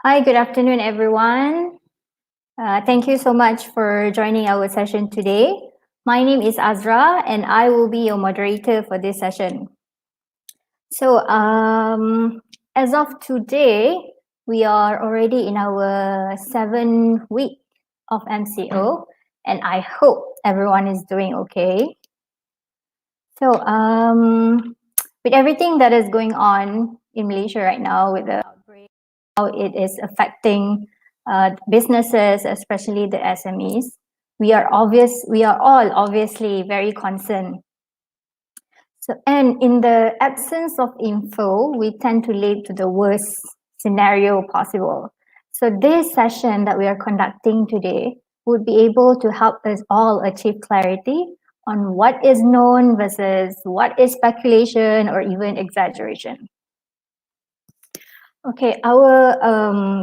Hi, good afternoon, everyone. Thank you so much for joining our session today. My name is Azra, and I will be your moderator for this session. So, as of today, we are already in our 7th week of MCO, and I hope everyone is doing okay. So, with everything that is going on in Malaysia right now, with the outbreak, how it is affecting businesses, especially the SMEs, we are all obviously very concerned. So, and in the absence of info, we tend to lead to the worst scenario possible. So this session that we are conducting today would be able to help us all achieve clarity on what is known versus what is speculation or even exaggeration. Okay,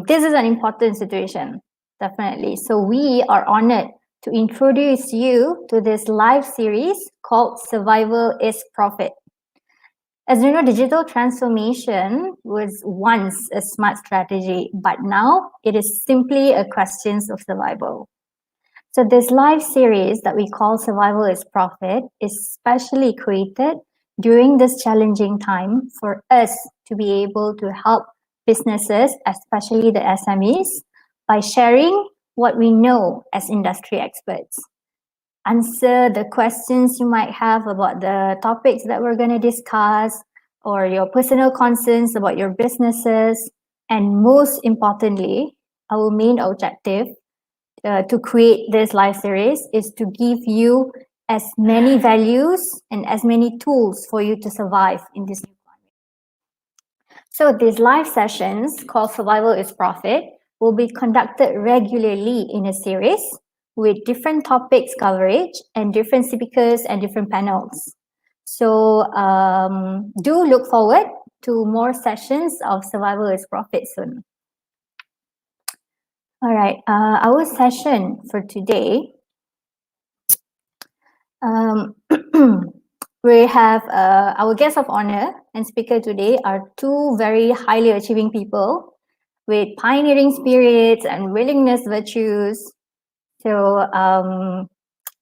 this is an important situation, definitely. So we are honored to introduce you to this live series called Survival is Profit. As you know, digital transformation was once a smart strategy, but now it is simply a question of survival. So this live series that we call Survival is Profit is specially created during this challenging time for us to be able to help businesses, especially the SMEs, by sharing what we know as industry experts. Answer the questions you might have about the topics that we're going to discuss, or your personal concerns about your businesses. And most importantly, our main objective to create this live series is to give you as many values and as many tools for you to survive in this new climate. So these live sessions called Survival is Profit will be conducted regularly in a series with different topics coverage and different speakers and different panels. So do look forward to more sessions of Survival is Profit soon. All right, our session for today, we have our guest of honor and speaker today are two very highly achieving people with pioneering spirits and willingness virtues. So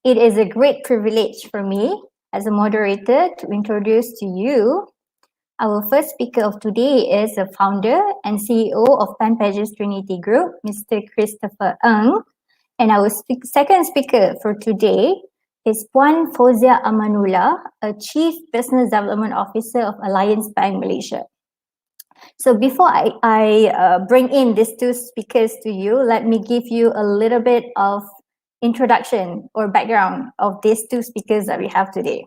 it is a great privilege for me as a moderator to introduce to you our first speaker of today is the founder and CEO of PanPages Trinity Group, Mr. Christopher Ng. And our second speaker for today is Puan Fozia Amanullah, a Chief Business Development Officer of Alliance Bank Malaysia. So before I bring in these two speakers to you, let me give you a little bit of introduction or background of these two speakers that we have today.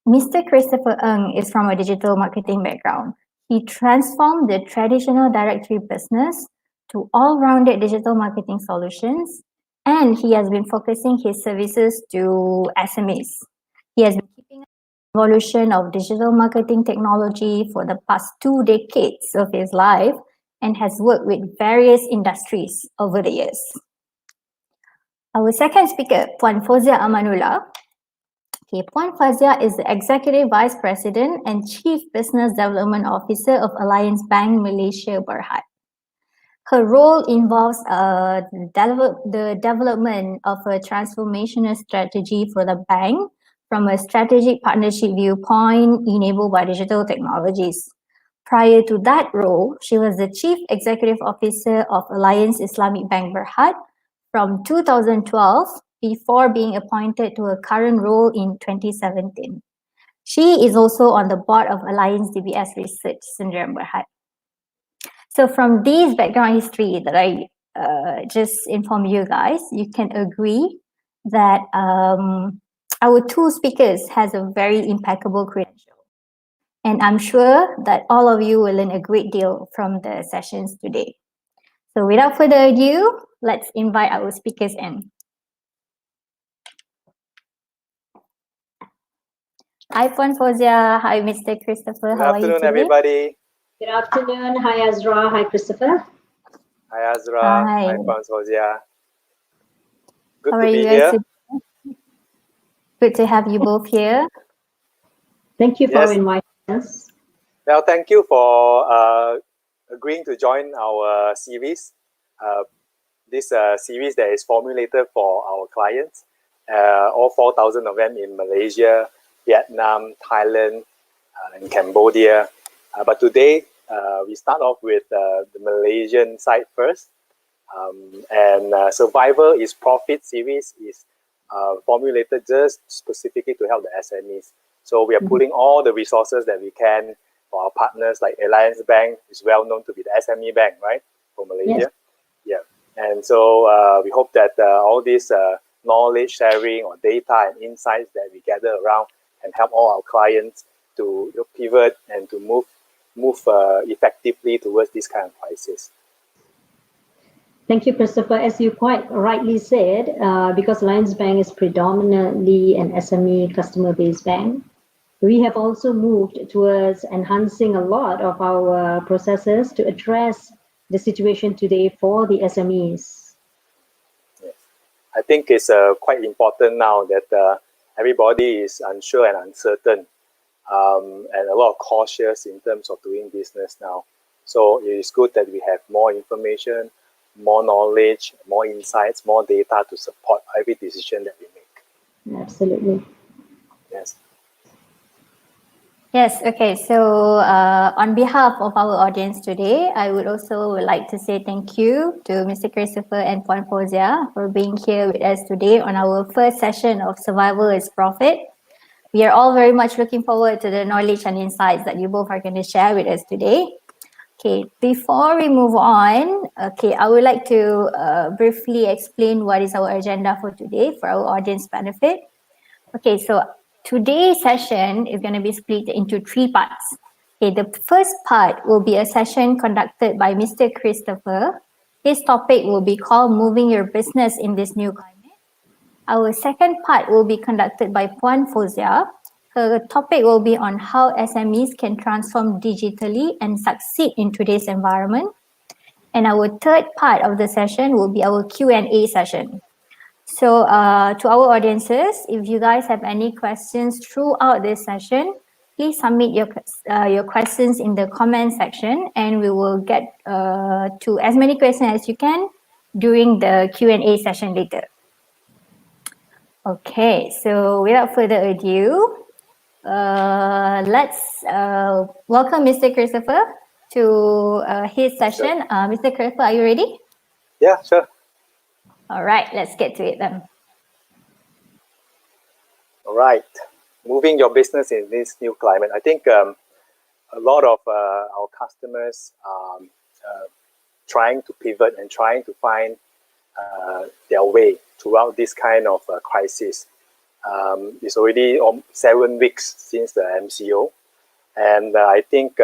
Mr. Christopher Ng is from a digital marketing background. He transformed the traditional directory business to all-rounded digital marketing solutions, and he has been focusing his services to SMEs. He has been keeping up the evolution of digital marketing technology for the past 2 decades of his life and has worked with various industries over the years. Our second speaker, Puan Fozia Amanullah. Puan Fozia is the Executive Vice President and Chief Business Development Officer of Alliance Bank Malaysia Berhad. Her role involves the development of a transformational strategy for the bank from a strategic partnership viewpoint enabled by digital technologies. Prior to that role, she was the Chief Executive Officer of Alliance Islamic Bank Berhad from 2012 before being appointed to her current role in 2017. She is also on the board of Alliance DBS Research Syndrome Berhad. So from these background history that I just informed you guys, you can agree that our two speakers has a very impeccable credential. And I'm sure that all of you will learn a great deal from the sessions today. So without further ado, let's invite our speakers in. Hi, Puan Fozia. Hi, Mr. Christopher. How are you today? Good afternoon, everybody. Good afternoon. Hi, Azra. Hi, Christopher. Hi, Azra. Hi. Hi, Puan Fozia. Good How to are be you here. guys today? Good to have you both here. Thank you for Yes. inviting us. Well, thank you for agreeing to join our series. This series that is formulated for our clients, all 4,000 of them in Malaysia, Vietnam, Thailand, and Cambodia. But today, we start off with the Malaysian side first. Survival is Profit series is formulated just specifically to help the SMEs. So we are pulling all the resources that we can for our partners, like Alliance Bank is well known to be the SME bank, right, for Malaysia. Yes. Yeah. And so we hope that all this knowledge sharing or data and insights that we gather around can help all our clients to pivot and to move effectively towards this kind of crisis. Thank you, Christopher. As you quite rightly said, because Alliance Bank is predominantly an SME customer-based bank, we have also moved towards enhancing a lot of our processes to address the situation today for the SMEs. Yes. I think it's quite important now that everybody is unsure and uncertain, and a lot of cautious in terms of doing business now. So it is good that we have more information, more knowledge, more insights, more data to support every decision that we make. Absolutely. Yes. Yes, okay. So on behalf of our audience today, I would also like to say thank you to Mr. Christopher and Puan Fozia for being here with us today on our first session of Survival is Profit. We are all very much looking forward to the knowledge and insights that you both are going to share with us today. Okay, before we move on, I would like to briefly explain what is our agenda for today for our audience benefit. Okay, so today's session is going to be split into 3 parts. Okay, the first part will be a session conducted by Mr. Christopher. His topic will be called Moving Your Business in This New Climate. Our second part will be conducted by Puan Fozia. Her topic will be on how SMEs can transform digitally and succeed in today's environment. And our third part of the session will be our Q&A session. So to our audiences, if you guys have any questions throughout this session, please submit your questions in the comment section and we will get to as many questions as you can during the Q&A session later. Okay, so without further ado, let's welcome Mr. Christopher to his session. Sure. Mr. Christopher, are you ready? Yeah, sure. All right, let's get to it then. All right. Moving your business in this new climate. I think a lot of our customers are trying to pivot and trying to find their way throughout this kind of crisis. It's already 7 weeks since the MCO, and I think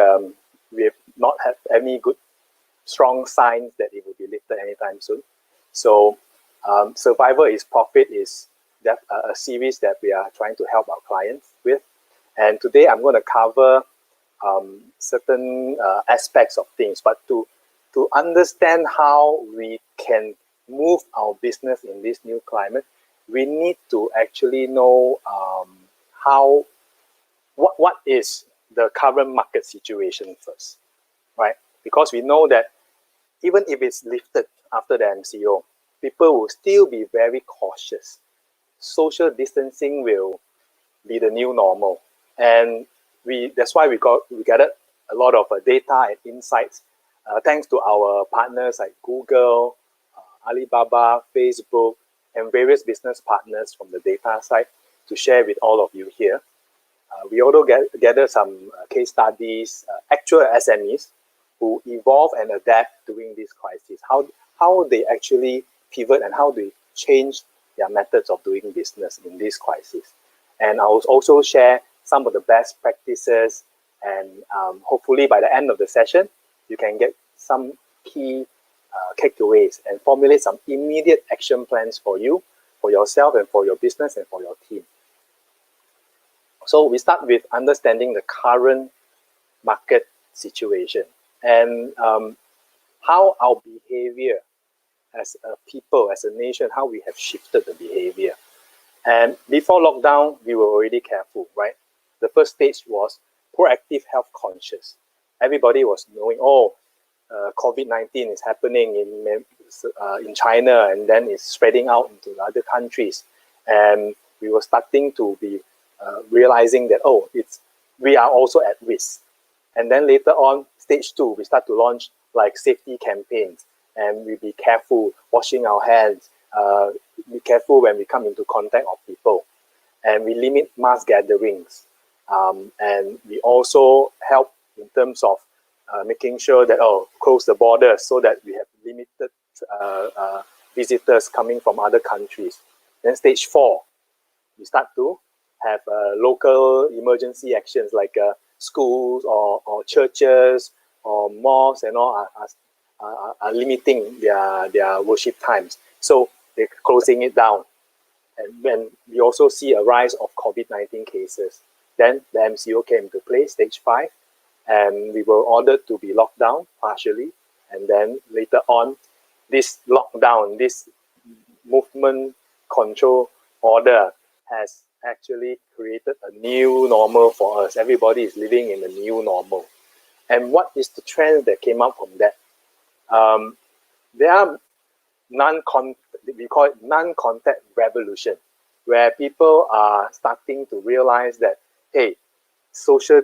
we have not had any good, strong signs that it will be lifted anytime soon. So, Survival is Profit is a series that we are trying to help our clients with. And today I'm going to cover certain aspects of things, but to understand how we can move our business in this new climate, we need to actually know what is the current market situation first, right? Because we know that even if it's lifted after the MCO, people will still be very cautious. Social distancing will be the new normal, and that's why we gathered a lot of data and insights thanks to our partners like Google, Alibaba, Facebook, and various business partners from the data side to share with all of you here. We also gather some case studies, actual SMEs who evolve and adapt during this crisis, how they actually pivot and how they change their methods of doing business in this crisis. And I will also share some of the best practices, and hopefully by the end of the session, you can get some key takeaways and formulate some immediate action plans for you, for yourself, and for your business and for your team. So we start with understanding the current market situation and how our behavior as a people, as a nation, how we have shifted the behavior. And before lockdown, we were already careful, right? The first stage was proactive health conscious. Everybody was knowing, COVID-19 is happening in China, and then it's spreading out into other countries. And we were starting to be realizing that, we are also at risk. And then later on, stage 2, we start to launch like safety campaigns, and we be careful washing our hands, be careful when we come into contact of people, and we limit mass gatherings. And we also help in terms of making sure that, close the borders so that we have limited visitors coming from other countries. Then stage 4, we start to have local emergency actions like schools or churches or mosques and all are limiting their worship times. So they're closing it down. And then we also see a rise of COVID-19 cases. Then the MCO came into place, stage 5, and we were ordered to be locked down partially. And then later on, this lockdown, this movement control order has actually created a new normal for us. Everybody is living in a new normal. And what is the trend that came up from that? There are we call it non-contact revolution, where people are starting to realize that, hey, social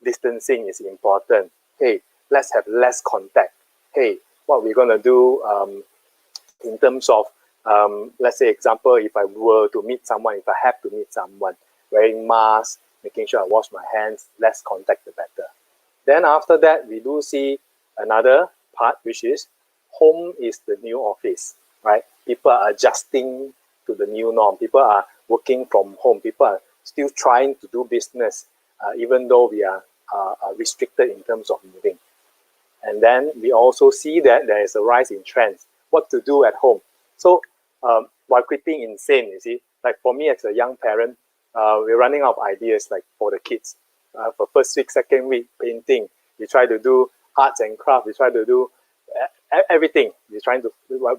distancing is important. Hey, let's have less contact. Hey, what we're going to do in terms of, let's say, example, if I were to meet someone, if I have to meet someone, wearing masks, making sure I wash my hands, less contact, the better. Then after that, we do see another part, which is home is the new office, right? People are adjusting to the new norm. People are working from home. People are still trying to do business, even though we are restricted in terms of moving. And then we also see that there is a rise in trends, what to do at home. So while quitting insane, you see, like for me as a young parent, we're running out of ideas like for the kids. For first week, second week, painting. We try to do arts and crafts. We try to do everything. We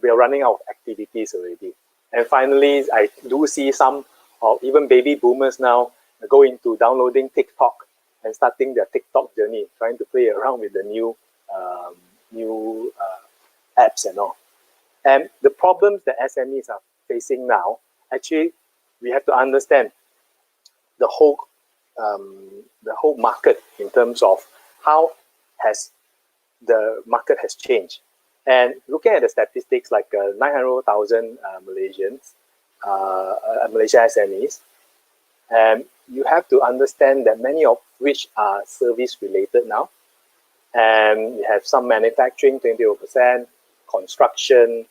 are running out of activities already. And finally, I do see some of even baby boomers now go into downloading TikTok and starting their TikTok journey, trying to play around with the new apps and all. And the problems that SMEs are facing now, actually, we have to understand the whole market in terms of how has the market has changed. And looking at the statistics, like 900,000 Malaysians, Malaysia SMEs, and you have to understand that many of which are service related now. And you have some manufacturing, 20%, construction,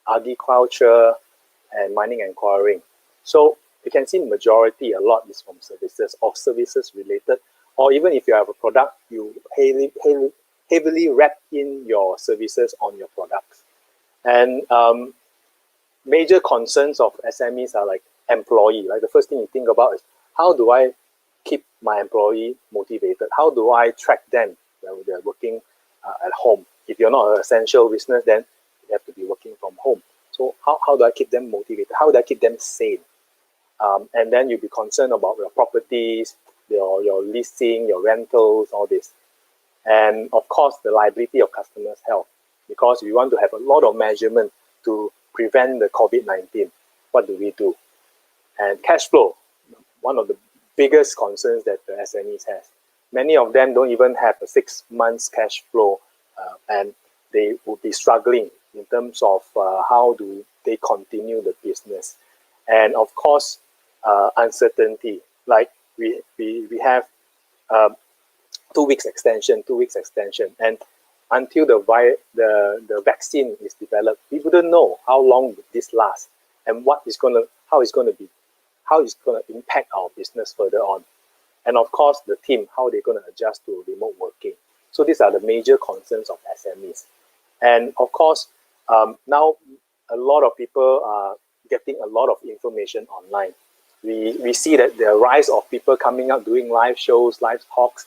agriculture, and mining and quarrying. So you can see the majority, a lot is from services or services related, or even if you have a product, you heavily wrap in your services on your products. And major concerns of SMEs are like employee. Like the first thing you think about is, how do I keep my employee motivated? How do I track them when they're working at home? If you're not an essential business, then you have to be working from home. So how do I keep them motivated? How do I keep them sane? And then you'll be concerned about your properties, your leasing, your rentals, all this. And of course, the liability of customers' health, because we want to have a lot of measurement to prevent the COVID-19. What do we do? And cash flow, one of the biggest concerns that the SMEs has. Many of them don't even have a 6 months cash flow, and they will be struggling in terms of how do they continue the business. And of course, uncertainty. Like we have 2 weeks extension, and until the vaccine is developed, we wouldn't know how long this lasts and how it's going to impact our business further on. And of course, the team, how they're going to adjust to remote working. So these are the major concerns of SMEs. And of course, now a lot of people are getting a lot of information online. We see that the rise of people coming out doing live shows, live talks,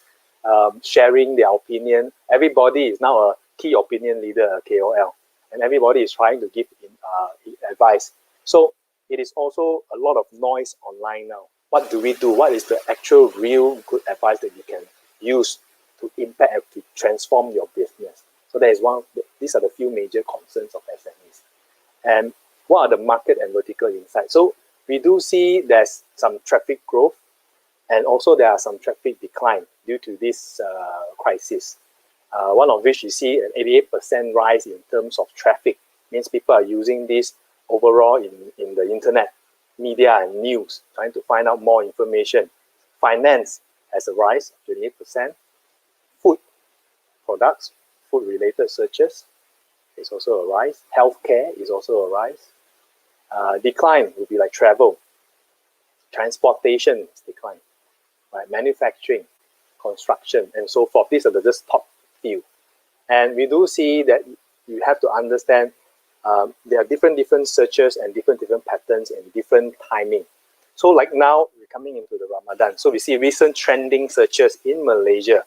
sharing their opinion. Everybody is now a key opinion leader, a KOL, and everybody is trying to give advice. So it is also a lot of noise online now. What do we do? What is the actual real good advice that you can use to impact and to transform your business? So that is these are the few major concerns of SMEs. And what are the market and vertical insights? So we do see there's some traffic growth, and also there are some traffic decline due to this crisis. One of which you see an 88% rise in terms of traffic, means people are using this overall in the internet, media and news, trying to find out more information. Finance has a rise of 28%. Food products, food-related searches is also a rise. Healthcare is also a rise. Decline would be like travel. Transportation is decline. Right? Manufacturing, construction, and so forth. These are the just top few. And we do see that you have to understand there are different searches and different patterns and different timing. So like now, we're coming into the Ramadan. So we see recent trending searches in Malaysia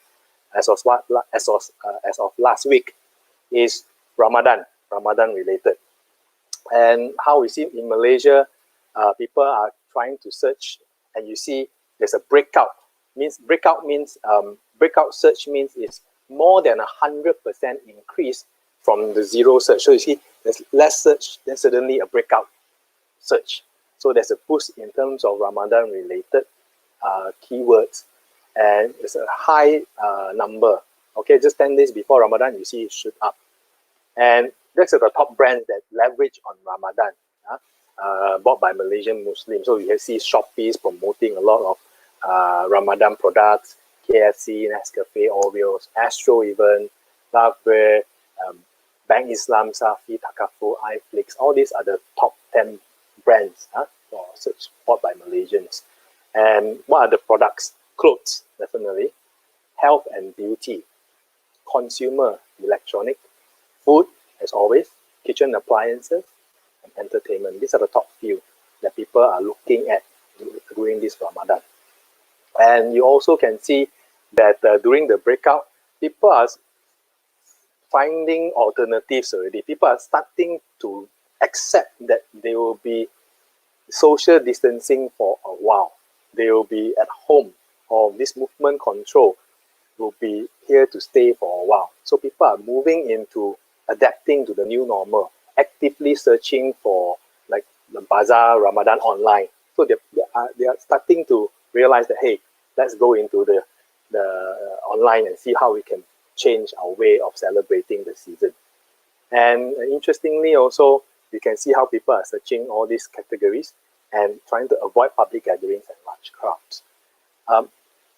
as of last week is Ramadan related. And how we see in Malaysia, people are trying to search, and you see there's a breakout. Breakout search means it's more than 100% increase from the zero search. So you see there's less search, then suddenly a breakout search. So there's a boost in terms of Ramadan related keywords, and it's a high number. Okay, just 10 days before Ramadan, you see it shoot up. And these are the top brands that leverage on Ramadan, bought by Malaysian Muslims. So you can see Shopee's promoting a lot of Ramadan products, KFC, Nescafe, Oreos, Astro even, Lovewear, Bank Islam, Safi, Takaful, iFlix. All these are the top 10 brands for search bought by Malaysians. And what are the products? Clothes, definitely. Health and beauty. Consumer, electronic. Food, as always. Kitchen appliances. And entertainment. These are the top few that people are looking at during this Ramadan. And you also can see that during the breakout, people are finding alternatives already. People are starting to accept that they will be social distancing for a while. They will be at home, or this movement control will be here to stay for a while. So people are moving into adapting to the new normal, actively searching for like the Bazaar Ramadan online. So they are starting to realize that, hey, let's go into the online and see how we can change our way of celebrating the season. And interestingly also, you can see how people are searching all these categories and trying to avoid public gatherings and large crowds.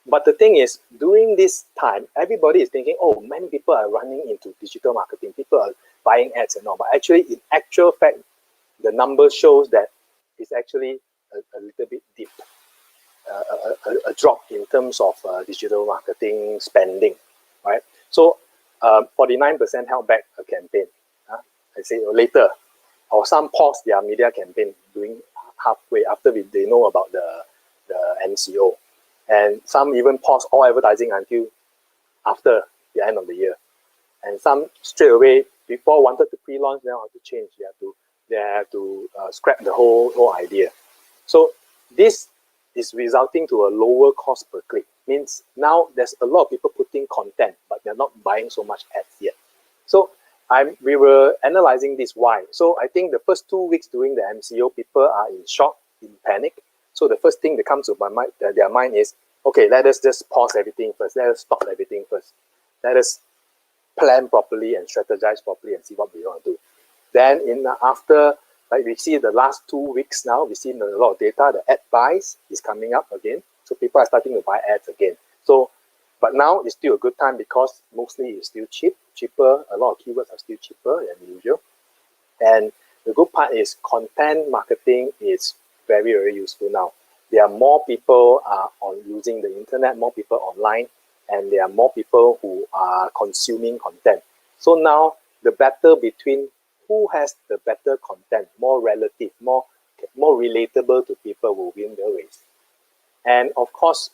But the thing is, during this time, everybody is thinking, oh, many people are running into digital marketing. People are buying ads and all. But actually, in actual fact, the number shows that it's actually a little bit deep. A drop in terms of digital marketing spending, right? So 49% held back a campaign. I say later, or some pause their media campaign doing halfway after they know about the MCO, and some even pause all advertising until after the end of the year, and some straight away before wanted to pre-launch, now have to change. They have to scrap the whole idea. So this is resulting to a lower cost per click. Means now there's a lot of people putting content, but they're not buying so much ads yet. So we were analyzing this why. So I think the first 2 weeks during the MCO, people are in shock, in panic. So the first thing that comes to their mind is, okay, let us just pause everything first. Let us stop everything first. Let us plan properly and strategize properly and see what we want to do. Then after, like we see the last 2 weeks now, we've seen a lot of data, the ad buys is coming up again. So people are starting to buy ads again. So, but now it's still a good time because mostly it's still cheaper. A lot of keywords are still cheaper than usual. And the good part is content marketing is very, very useful now. There are more people on using the internet, more people online, and there are more people who are consuming content. So now the battle between who has the better content, more relative, more relatable to people will win the race. And of course,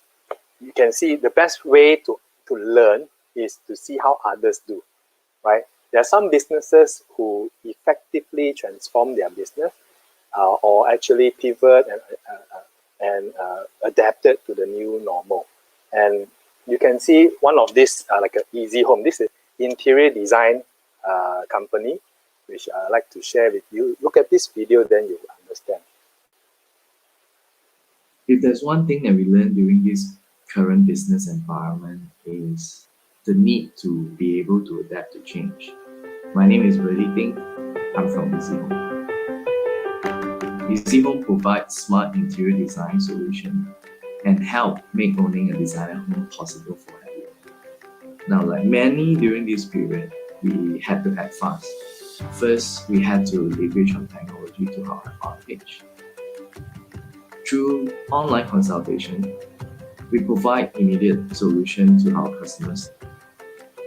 you can see the best way to learn is to see how others do, right? There are some businesses who effectively transform their business or actually pivot and adapted to the new normal. And you can see one of these, like an Easy Home. This interior design company, which I'd like to share with you. Look at this video, then you'll understand. If there's one thing that we learned during this current business environment is the need to be able to adapt to change. My name is Berhad. I'm from Easy Home. Easy Home provides smart interior design solutions and help make owning a designer home possible for everyone. Now, like many during this period, we had to act fast. First, we had to leverage on technology to our advantage. Through online consultation, we provide immediate solutions to our customers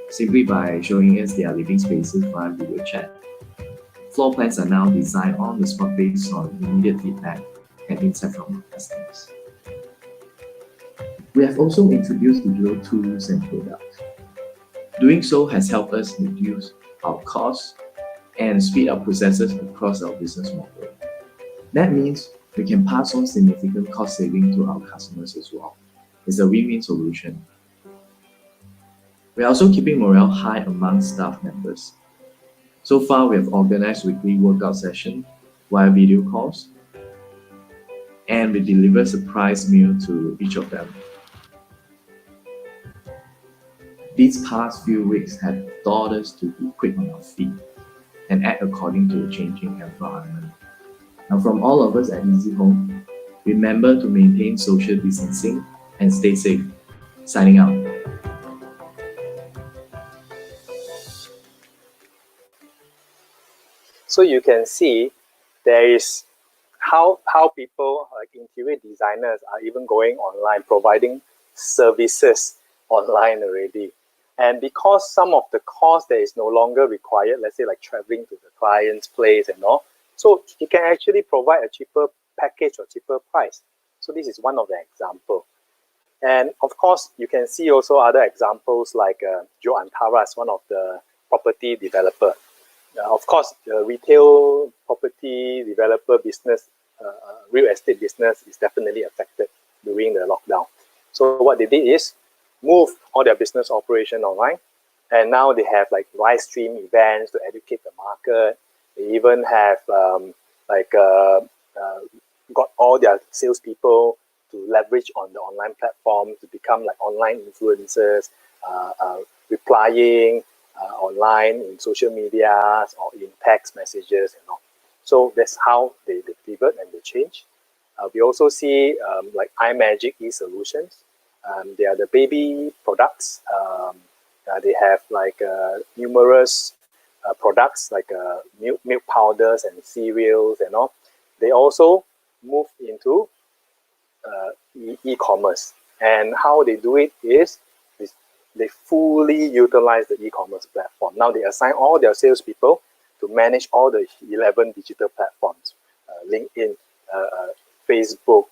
simply by showing us their living spaces via video chat. Floor plans are now designed on the spot based on immediate feedback and insight from our customers. We have also introduced digital tools and products. Doing so has helped us reduce our costs and speed up processes across our business model. That means we can pass on significant cost saving to our customers as well. It's a win-win solution. We're also keeping morale high among staff members. So far, we have organized weekly workout sessions via video calls, and we deliver surprise meal to each of them. These past few weeks have taught us to be quick on our feet and act according to the changing environment. Now, from all of us at Easy Home, remember to maintain social distancing and stay safe. Signing out. So you can see there is how people like interior designers are even going online, providing services online already. And because some of the cost that is no longer required, let's say like traveling to the client's place and all, so you can actually provide a cheaper package or cheaper price. So this is one of the examples. And of course, you can see also other examples like Joe Antaras, one of the property developer. Of course, the retail property developer business, real estate business is definitely affected during the lockdown. So what they did is move all their business operation online, and now they have like live stream events to educate the market. They even have got all their salespeople to leverage on the online platform to become like online influencers, replying online in social media or in text messages and all. So that's how they pivot and they change. We also see like iMagic e-solutions. They are the baby products. They have like numerous products like milk powders and cereals and all. They also move into e-commerce. And how they do it is they fully utilize the e-commerce platform. Now they assign all their salespeople to manage all the 11 digital platforms, LinkedIn, Facebook,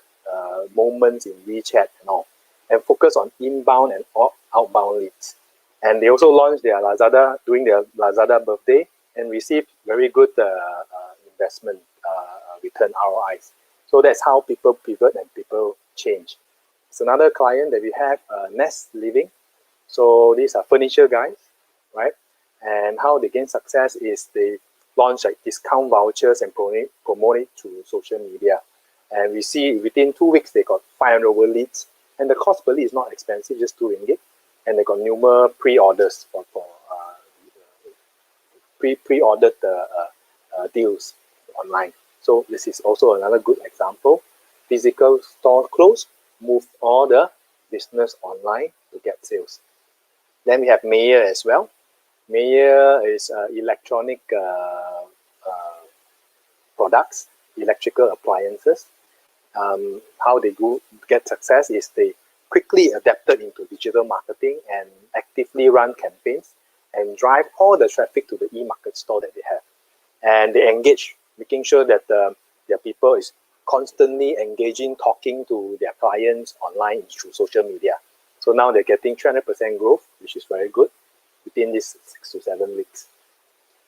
Moments in WeChat and all, and focus on inbound and outbound leads. And they also launched their Lazada during their Lazada birthday and received very good investment return ROIs. So that's how people pivot and people change. It's another client that we have, Nest Living. So these are furniture guys, right? And how they gain success is they launch like discount vouchers and promote it through social media. And we see within 2 weeks, they got 500 over leads. And the cost per lead is not expensive, just 2 ringgit. And they got numerous pre-orders for pre-ordered deals online. So this is also another good example. Physical store closed, move all the business online to get sales. Then we have Mayer as well. Mayer is electronic products, electrical appliances. How they get success is they quickly adapted into digital marketing and actively run campaigns and drive all the traffic to the e-market store that they have. And they engage, making sure that their people is constantly engaging, talking to their clients online through social media. So now they're getting 300% growth, which is very good within these 6 to 7 weeks.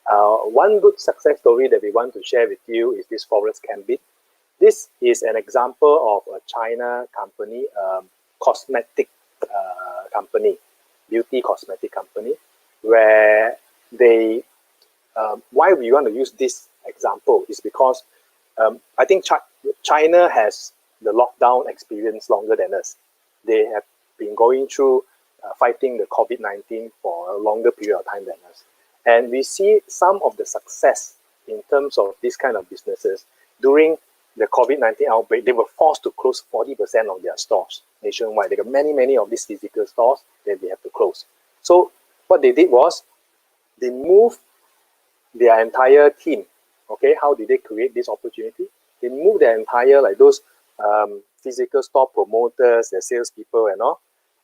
One good success story that we want to share with you is this Forest Gambit. This is an example of a China company, cosmetic company, beauty cosmetic company. where they, why we want to use this example is because I think China has the lockdown experience longer than us. They have been going through fighting the COVID-19 for a longer period of time than us. And we see some of the success in terms of this kind of businesses. During the COVID-19 outbreak, they were forced to close 40% of their stores nationwide. They got many of these physical stores that they have to close. So what they did was they moved their entire team. Okay, how did they create this opportunity? They moved their entire, like those physical store promoters, their salespeople and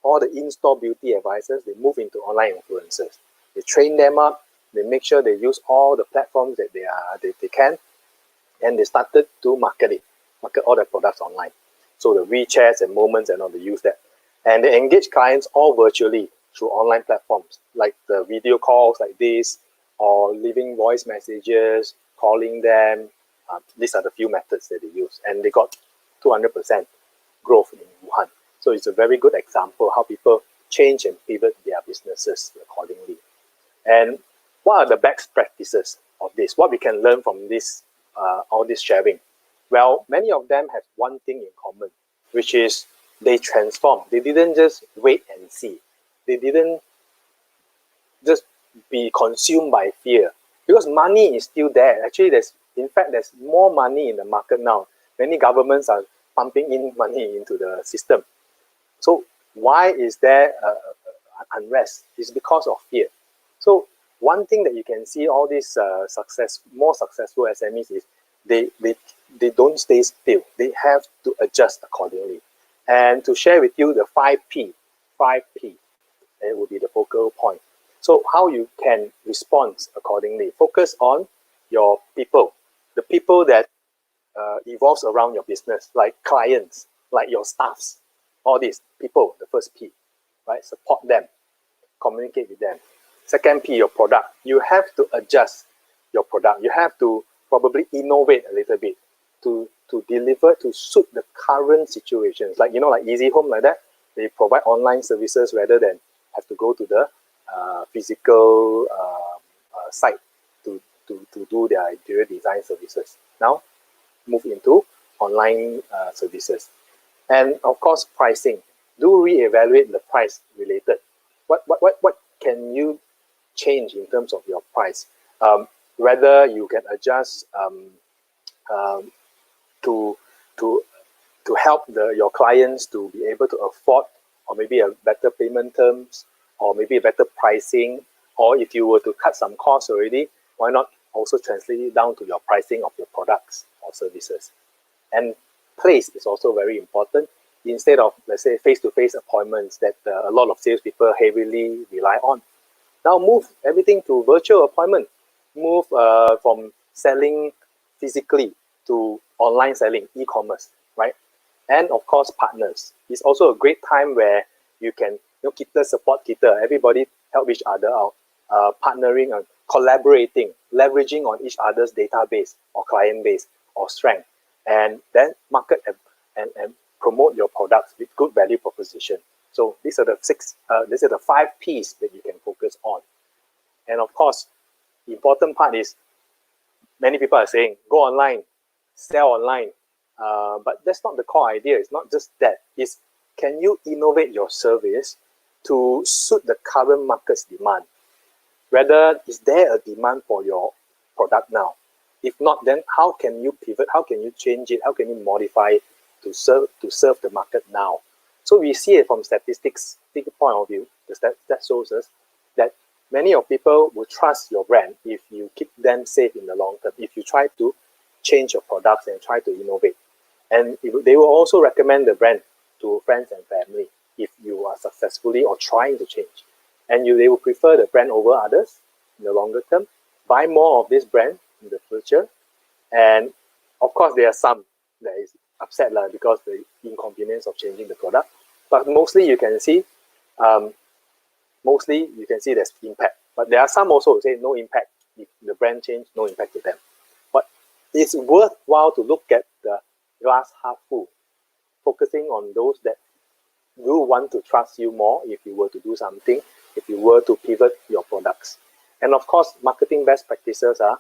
all the in-store beauty advisors, they move into online influencers. They train them up, they make sure they use all the platforms that they can, and they started to market all their products online. So the WeChats and Moments and all, they use that. And they engage clients all virtually through online platforms, like the video calls like this, or leaving voice messages, calling them. These are the few methods that they use. And they got 200% growth in Wuhan. So it's a very good example how people change and pivot their businesses accordingly. And what are the best practices of this? What we can learn from this, all this sharing? Well, many of them have one thing in common, which is they transform. They didn't just wait and see. They didn't just be consumed by fear, because money is still there. Actually, there's more money in the market now. Many governments are pumping in money into the system. So why is there unrest? It's because of fear. So one thing that you can see all these more successful SMEs is they don't stay still. They have to adjust accordingly. And to share with you the 5P, it will be the focal point. So how you can respond accordingly. Focus on your people, the people that evolves around your business, like clients, like your staffs, all these people, the first P, right? Support them, communicate with them. Second P, your product. You have to adjust your product. You have to probably innovate a little bit to deliver, to suit the current situations. Like, like Easy Home like that, they provide online services rather than have to go to the physical site to do their interior design services. Now, move into online services. And of course, pricing. Do reevaluate the price related. What can you change in terms of your price? Whether you can adjust to help your clients to be able to afford, or maybe a better payment terms, or maybe a better pricing, or if you were to cut some costs already, why not also translate it down to your pricing of your products or services? And place is also very important. Instead of, let's say, face-to-face appointments that a lot of salespeople heavily rely on, now move everything to virtual appointment. Move from selling physically to online selling, e-commerce, right? And of course, partners. It's also a great time where you can, kita support kita, everybody help each other out, partnering and collaborating, leveraging on each other's database or client base or strength, and then market and promote your products with good value proposition. So these are the 5 P's that you can focus on. And of course, the important part is many people are saying, go online, sell online. But that's not the core idea. It's not just that. It's, can you innovate your service to suit the current market's demand? Whether is there a demand for your product now? If not, then how can you pivot? How can you change it? How can you modify it to serve the market now? So we see it from statistics point of view. That shows us that many of people will trust your brand if you keep them safe in the long term, if you try to change your products and try to innovate. And they will also recommend the brand to friends and family if you are successfully or trying to change. And they will prefer the brand over others in the longer term, buy more of this brand in the future. And of course, there are some that is upset because the inconvenience of changing the product. But mostly you can see there's impact. But there are some also who say no impact. If the brand change, no impact to them. But it's worthwhile to look at the glass half full, focusing on those that will want to trust you more if you were to do something. if you were to pivot your products. And of course, marketing best practices are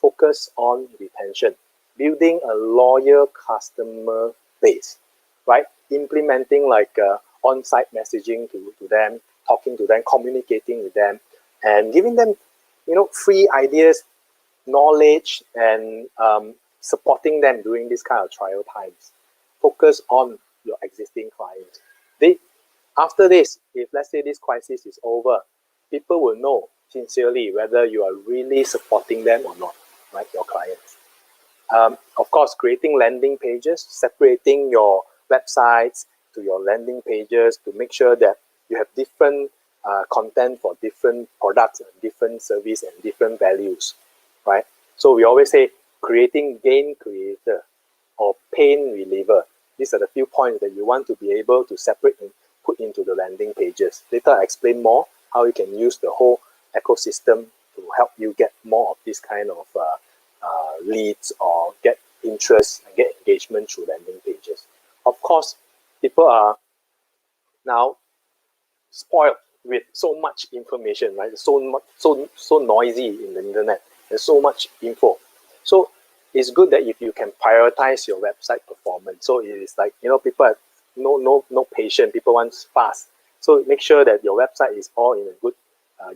focus on retention, building a loyal customer base, right? Implementing like on-site messaging to them, talking to them, communicating with them, and giving them, free ideas, knowledge, and supporting them during this kind of trial times. Focus on your existing clients. After this, if let's say this crisis is over, people will know sincerely whether you are really supporting them or not, right? Your clients. Of course, creating landing pages, separating your websites to your landing pages to make sure that you have different content for different products and different service and different values, right? So we always say creating gain creator or pain reliever. These are the few points that you want to be able to separate and put into the landing pages. Later, I'll explain more how you can use the whole ecosystem to help you get more of this kind of leads or get interest and get engagement through landing pages. Of course, people are now spoiled with so much information, right? So noisy in the internet. There's so much info. So it's good that if you can prioritize your website performance. So it is like, people have no patience. People want fast. So make sure that your website is all in a good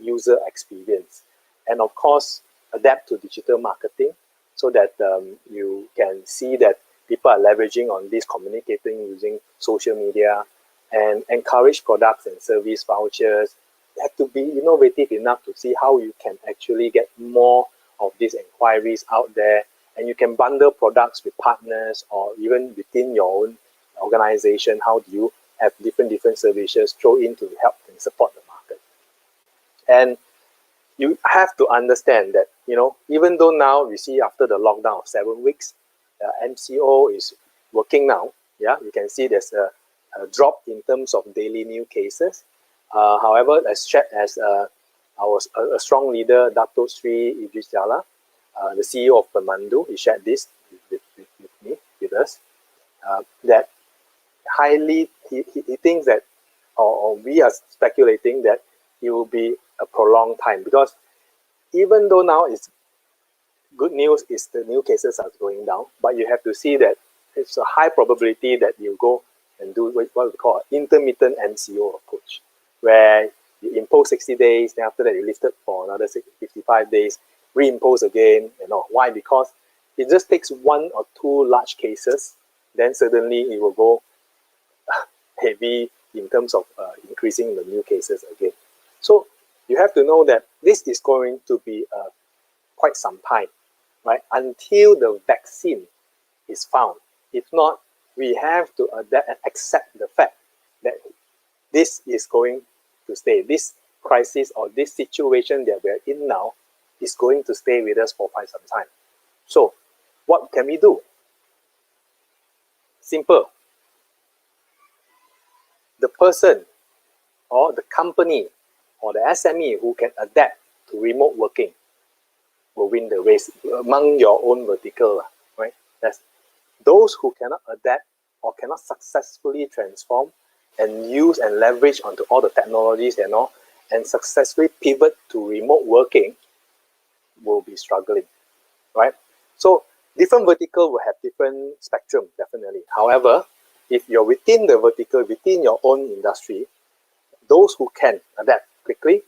user experience. And of course, adapt to digital marketing so that you can see that people are leveraging on this, communicating using social media, and encourage products and service vouchers. You have to be innovative enough to see how you can actually get more of these inquiries out there. And you can bundle products with partners or even within your own organization. How do you have different services throw in to help and support the market? And you have to understand that, even though now we see after the lockdown of 7 weeks, MCO is working now. Yeah, you can see there's a drop in terms of daily new cases. However, as shared as a strong leader, Dato Sri Idris Jala, the CEO of Pemandu, he shared this with us, that he thinks that, or we are speculating that it will be a prolonged time, because even though now it's good news is the new cases are going down, but you have to see that it's a high probability that you go and do what we call an intermittent MCO approach, where you impose 60 days, then after that you lift it for another 55 days, reimpose again, Why? Because it just takes 1 or 2 large cases, then suddenly it will go heavy in terms of increasing the new cases again. So you have to know that this is going to be quite some time, right? Until the vaccine is found. If not, we have to adapt and accept the fact that this is going to stay. This crisis or this situation that we're in now is going to stay with us for quite some time. So what can we do? Simple. The person or the company or the SME who can adapt to remote working will win the race among your own vertical, right? That's those who cannot adapt or cannot successfully transform and use and leverage onto all the technologies and successfully pivot to remote working will be struggling, right? So different vertical will have different spectrum, definitely. However, if you're within the vertical, within your own industry, those who can adapt quickly,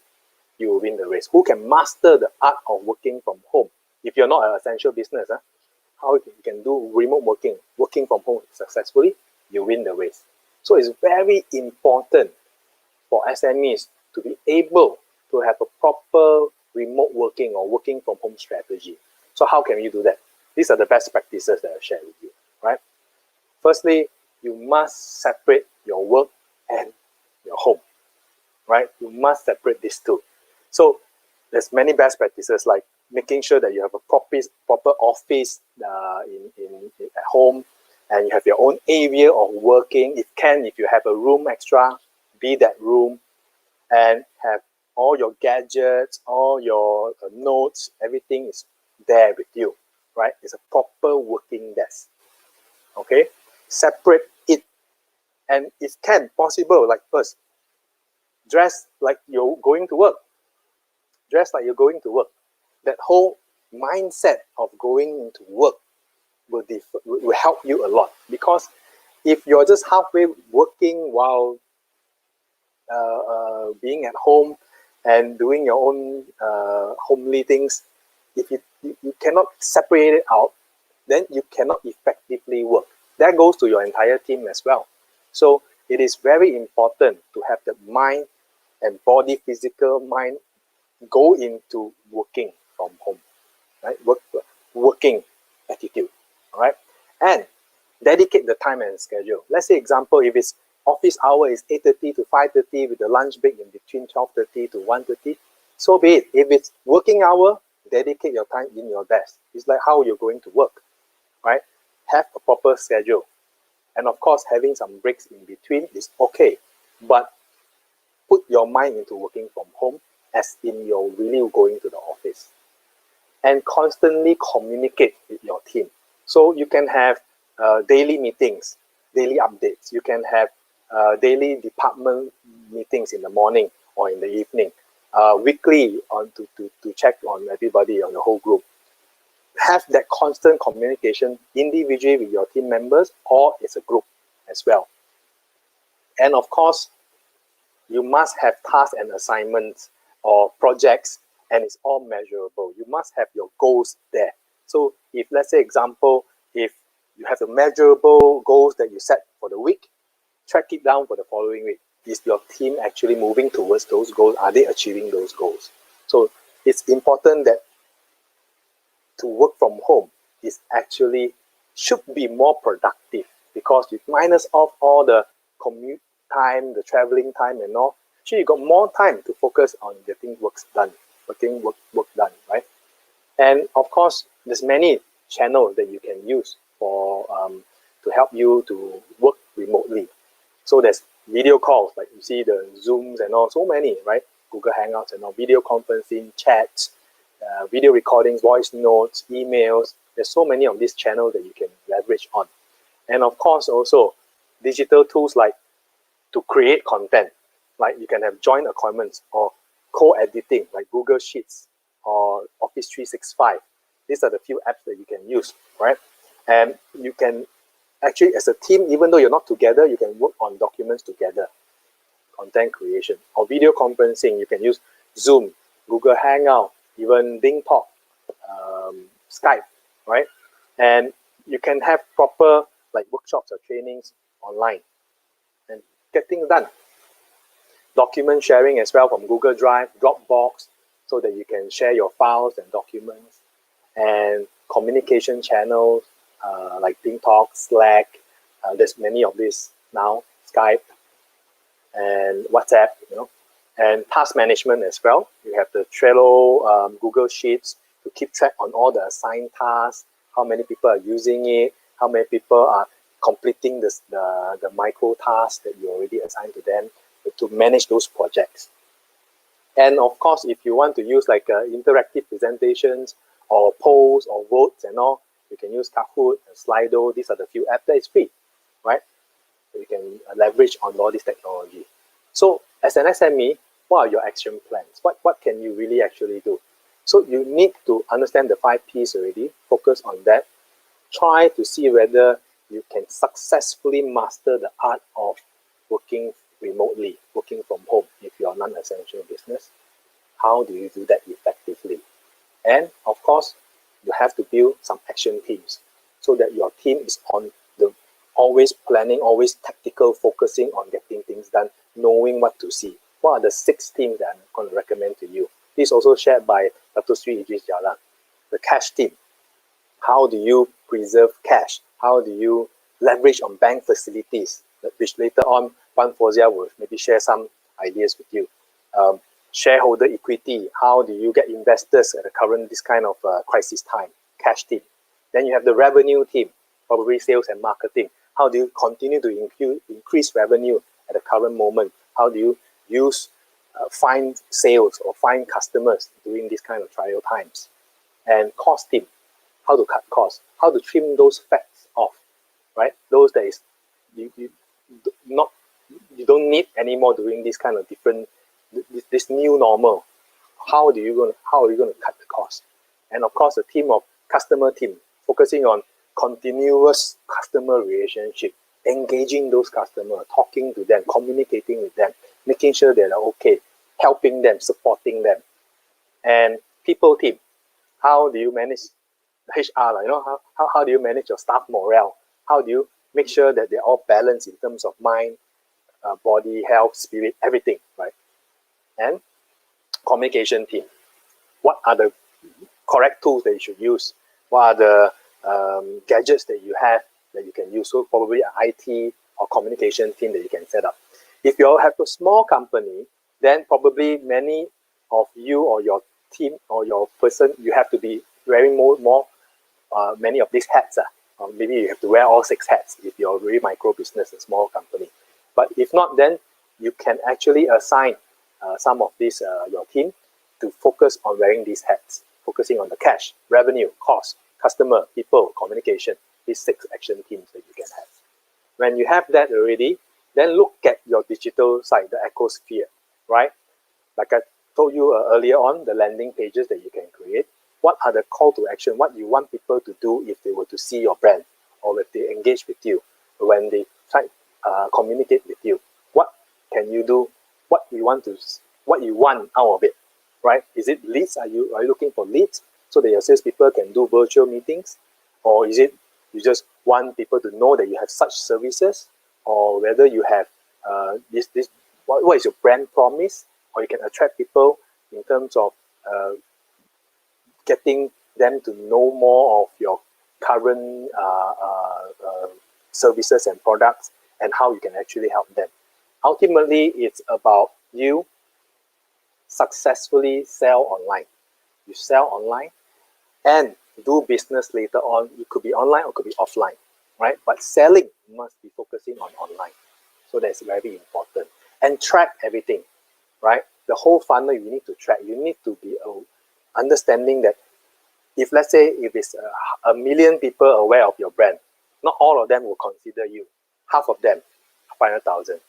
you will win the race. Who can master the art of working from home? If you're not an essential business, how you can do remote working from home successfully, you win the race. So it's very important for SMEs to be able to have a proper remote working or working from home strategy. So how can you do that? These are the best practices that I'll share with you, right? Firstly, you must separate your work and your home, right? You must separate these two. So there's many best practices like making sure that you have a proper office at home, and you have your own area of working. If you have a room extra, be that room, and have all your gadgets, all your notes, everything is there with you, right? It's a proper working desk, okay? Separate it, and if possible, like first, dress like you're going to work. Dress like you're going to work. That whole mindset of going into work will help you a lot, because if you're just halfway working while being at home and doing your own homely things, if you cannot separate it out, then you cannot effectively work. That goes to your entire team as well. So it is very important to have the mind and body, physical mind, go into working from home, right? Working attitude, all right? And dedicate the time and schedule. Let's say example, if it's office hour is 8:30 to 5:30 with the lunch break in between 12:30 to 1:30, so be it. If it's working hour, dedicate your time in your desk. It's like how you're going to work, right? Have a proper schedule. And of course, having some breaks in between is okay, but put your mind into working from home as in you're really going to the office. And constantly communicate with your team. So you can have daily meetings, daily updates. You can have daily department meetings in the morning or in the evening, weekly to check on everybody, on the whole group. Have that constant communication individually with your team members or as a group as well. And of course, you must have tasks and assignments or projects, and it's all measurable. You must have your goals there. So if, let's say example, if you have the measurable goals that you set for the week, track it down for the following week. Is your team actually moving towards those goals? Are they achieving those goals? So it's important that to work from home is actually should be more productive, because you minus off all the commute time, the traveling time and all, actually you got more time to focus on getting work done, work done, right? And of course, there's many channels that you can use for to help you to work remotely. So there's video calls, like you see the Zooms and all, so many, right? Google Hangouts and all, video conferencing, chats, video recordings, voice notes, emails. There's so many of these channels that you can leverage on. And of course, also digital tools like to create content, like you can have joint appointments or co-editing, like Google Sheets or Office 365. These are the few apps that you can use, right? And you can actually, as a team, even though you're not together, you can work on documents together, content creation, or video conferencing. You can use Zoom, Google Hangout, even Ding Talk, Skype, right? And you can have proper like workshops or trainings online and get things done. Document sharing as well from Google Drive, Dropbox, so that you can share your files and documents. And communication channels like Ding Talk, Slack, there's many of these now, Skype and WhatsApp, you know. And task management as well. You have the Trello, Google Sheets to keep track on all the assigned tasks, how many people are using it, how many people are completing the micro tasks that you already assigned to them, to manage those projects. And of course, if you want to use like interactive presentations or polls or votes and all, you can use Kahoot and Slido. These are the few apps that is free, right? You can leverage on all this technology. So as an SME, what are your action plans? What can you really actually do? So you need to understand the 5 Ps already, focus on that. Try to see whether you can successfully master the art of working remotely, working from home if you are non-essential business. How do you do that effectively? And of course, you have to build some action teams so that your team is on the always planning, always tactical, focusing on getting things done, knowing what to see. What are the 6 teams that I'm going to recommend to you? This is also shared by Dr. Sri Idris Jalan. The cash team. How do you preserve cash? How do you leverage on bank facilities? Which later on, Puan Fozia will maybe share some ideas with you. Shareholder equity. How do you get investors at the current, this kind of crisis time? Cash team. Then you have the revenue team, probably sales and marketing. How do you continue to increase revenue at the current moment? How do you use find sales or find customers during this kind of trial times? And cost team, how to cut costs, how to trim those fats off, right? Those that is you don't need anymore during this kind of different this new normal, how are you going to cut the cost? And of course, a customer team focusing on continuous customer relationship, engaging those customers, talking to them, communicating with them, making sure they're okay, helping them, supporting them. And people team, how do you manage HR? How do you manage your staff morale? How do you make sure that they're all balanced in terms of mind, body, health, spirit, everything, right? And communication team, what are the correct tools that you should use? What are the gadgets that you have that you can use? So probably an IT or communication team that you can set up. If you have a small company, then probably many of you or your team or your person, you have to be wearing many of these hats. Or maybe you have to wear all 6 hats if you're a very micro business, a small company. But if not, then you can actually assign some of these, your team, to focus on wearing these hats, focusing on the cash, revenue, cost, customer, people, communication, these 6 action teams that you can have. When you have that already, then look at your digital side, the ecosphere, right? Like I told you earlier on, the landing pages that you can create. What are the call to action? What you want people to do if they were to see your brand, or if they engage with you, when they try communicate with you? What can you do? What you want out of it, right? Is it leads? Are you looking for leads so that your salespeople can do virtual meetings, or is it you just want people to know that you have such services, or whether you have what is your brand promise, or you can attract people in terms of getting them to know more of your current services and products and how you can actually help them. Ultimately, it's about you successfully sell online. You sell online and do business later on. It could be online or it could be offline, right? But selling must be focusing on online. So that's very important. And track everything, right? The whole funnel you need to track. You need to be understanding that if, let's say, if it's 1 million people aware of your brand, not all of them will consider you. Half of them, 500,000.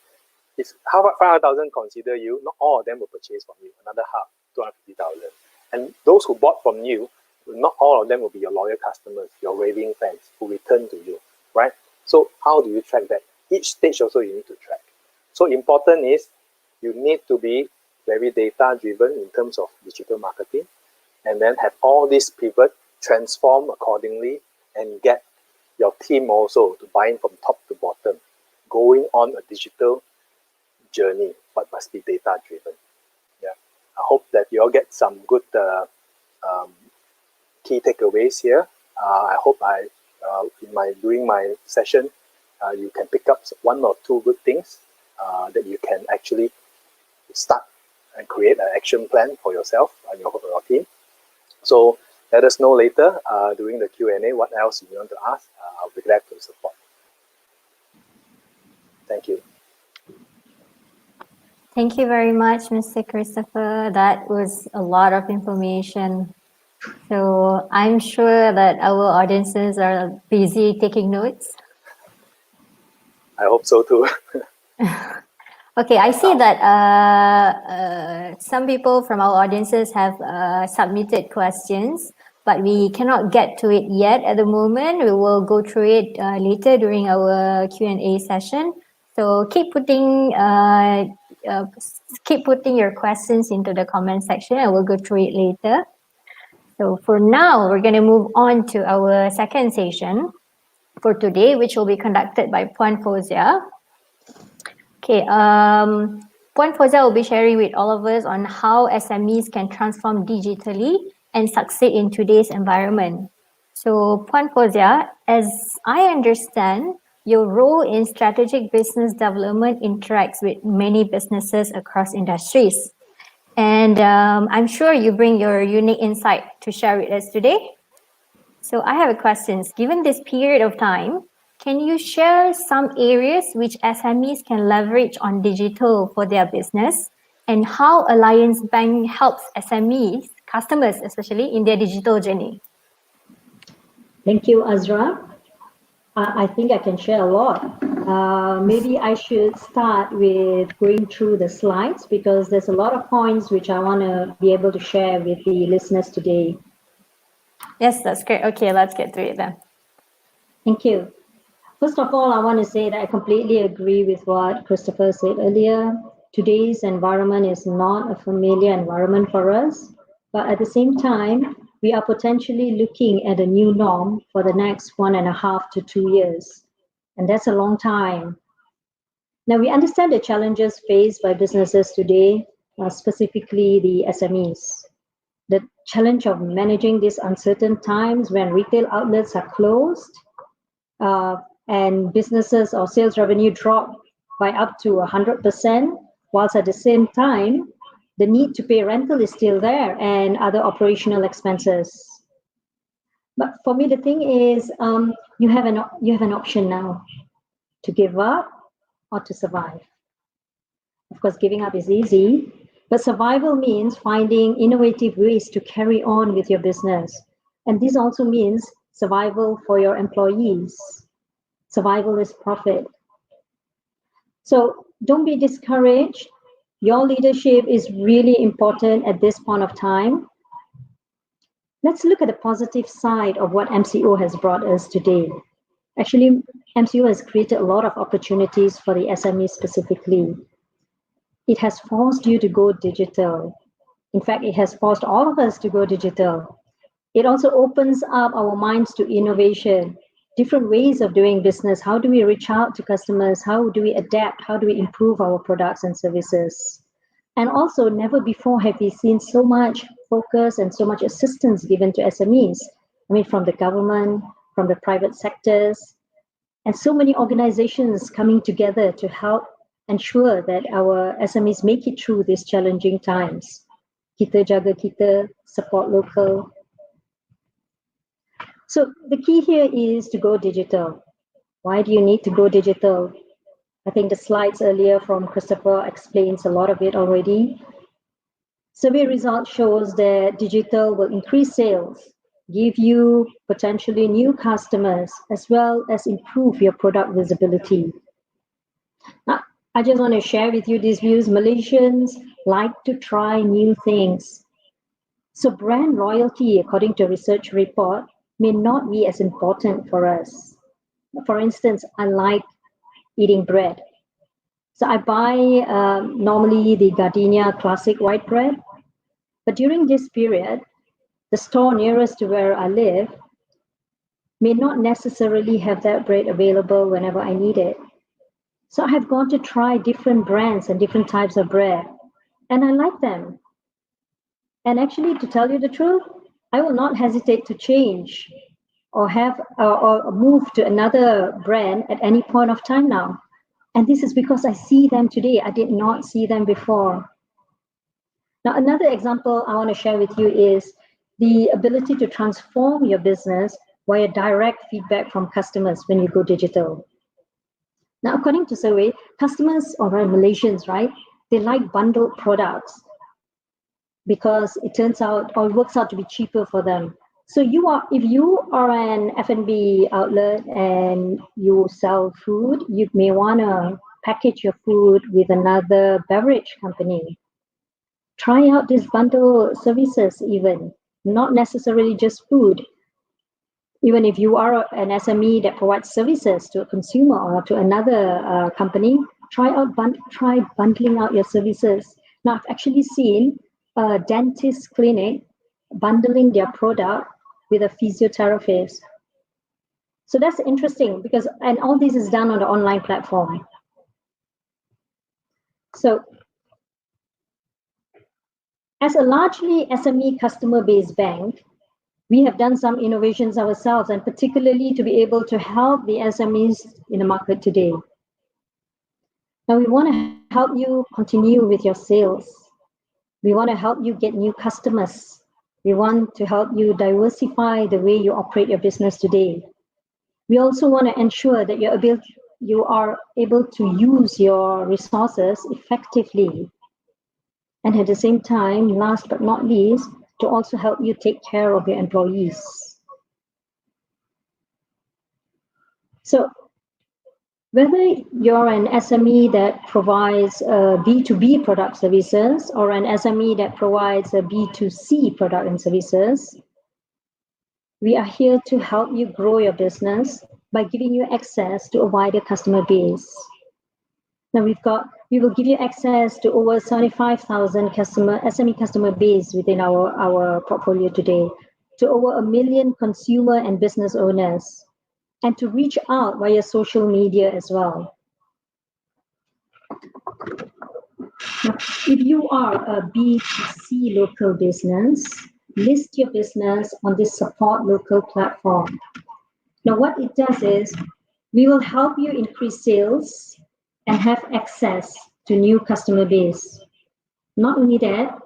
If 500,000 consider you, not all of them will purchase from you. Another half, 250,000. And those who bought from you, not all of them will be your loyal customers, your raving fans who return to you, right? So how do you track that? Each stage also you need to track. So important is you need to be very data driven in terms of digital marketing, and then have all these pivot, transform accordingly, and get your team also to buy in from top to bottom, going on a digital journey, but must be data driven. Yeah, I hope that you all get some good key takeaways here. I hope during my session, you can pick up 1 or 2 good things that you can actually start and create an action plan for yourself and your team. So let us know later during the Q&A what else you want to ask. I'll be glad to support. Thank you. Thank you very much, Mr. Christopher. That was a lot of information. So I'm sure that our audiences are busy taking notes. I hope so too. Okay, I see that some people from our audiences have submitted questions, but we cannot get to it yet at the moment. We will go through it later during our Q&A session. So keep putting your questions into the comment section and we'll go through it later. So for now, we're going to move on to our second session for today, which will be conducted by Puan Fozia. Okay, Puan Fozia will be sharing with all of us on how SMEs can transform digitally and succeed in today's environment. So Puan Fozia, as I understand, your role in strategic business development interacts with many businesses across industries. And I'm sure you bring your unique insight to share with us today. So I have a question. Given this period of time, can you share some areas which SMEs can leverage on digital for their business, and how Alliance Bank helps SMEs, customers especially, in their digital journey? Thank you, Azra. I think I can share a lot. Maybe I should start with going through the slides because there's a lot of points which I want to be able to share with the listeners today. Yes, that's great. Okay, let's get through it then. Thank you. First of all, I want to say that I completely agree with what Christopher said earlier. Today's environment is not a familiar environment for us, but at the same time, we are potentially looking at a new norm for the next 1.5 to 2 years. And that's a long time. Now, we understand the challenges faced by businesses today, specifically the SMEs. The challenge of managing these uncertain times when retail outlets are closed, and businesses or sales revenue drop by up to 100%, whilst at the same time, the need to pay rental is still there and other operational expenses. But for me, the thing is, you have an option now to give up or to survive. Of course, giving up is easy, but survival means finding innovative ways to carry on with your business. And this also means survival for your employees. Survival is profit. So don't be discouraged. Your leadership is really important at this point of time. Let's look at the positive side of what MCO has brought us today. Actually, MCO has created a lot of opportunities for the SME specifically. It has forced you to go digital. In fact, it has forced all of us to go digital. It also opens up our minds to innovation, different ways of doing business. How do we reach out to customers? How do we adapt? How do we improve our products and services? And also, never before have we seen so much focus and so much assistance given to SMEs. I mean, from the government, from the private sectors, and so many organizations coming together to help ensure that our SMEs make it through these challenging times. Kita jaga kita, support local. So the key here is to go digital. Why do you need to go digital? I think the slides earlier from Christopher explains a lot of it already. Survey result shows that digital will increase sales, give you potentially new customers, as well as improve your product visibility. Now, I just want to share with you these views. Malaysians like to try new things. So brand loyalty, according to a research report, may not be as important for us. For instance, I like eating bread. So I buy normally the Gardenia Classic white bread. But during this period, the store nearest to where I live may not necessarily have that bread available whenever I need it. So I have gone to try different brands and different types of bread, and I like them. And actually, to tell you the truth, I will not hesitate to change or move to another brand at any point of time now. And this is because I see them today. I did not see them before. Now, another example I want to share with you is the ability to transform your business via direct feedback from customers when you go digital. Now, according to survey, customers, or Malaysians, right, they like bundled products because it turns out or works out to be cheaper for them. So if you are an F&B outlet and you sell food, you may want to package your food with another beverage company. Try out these bundle services even, not necessarily just food. Even if you are an SME that provides services to a consumer or to another company, try bundling out your services. Now, I've actually seen a dentist clinic bundling their product with a physiotherapist. So that's interesting because, and all this is done on the online platform. So as a largely SME customer-based bank, we have done some innovations ourselves, and particularly to be able to help the SMEs in the market today. Now, we want to help you continue with your sales. We want to help you get new customers. We want to help you diversify the way you operate your business today. We also want to ensure that you are able to use your resources effectively. And at the same time, last but not least, to also help you take care of your employees. So whether you're an SME that provides B2B product services or an SME that provides a B2C product and services, we are here to help you grow your business by giving you access to a wider customer base. Now we will give you access to over 75,000 SME customer base within our portfolio today, to over 1 million consumer and business owners, and to reach out via social media as well. Now, if you are a B2C local business, list your business on this support local platform. Now, what it does is we will help you increase sales and have access to new customer base. Not only that,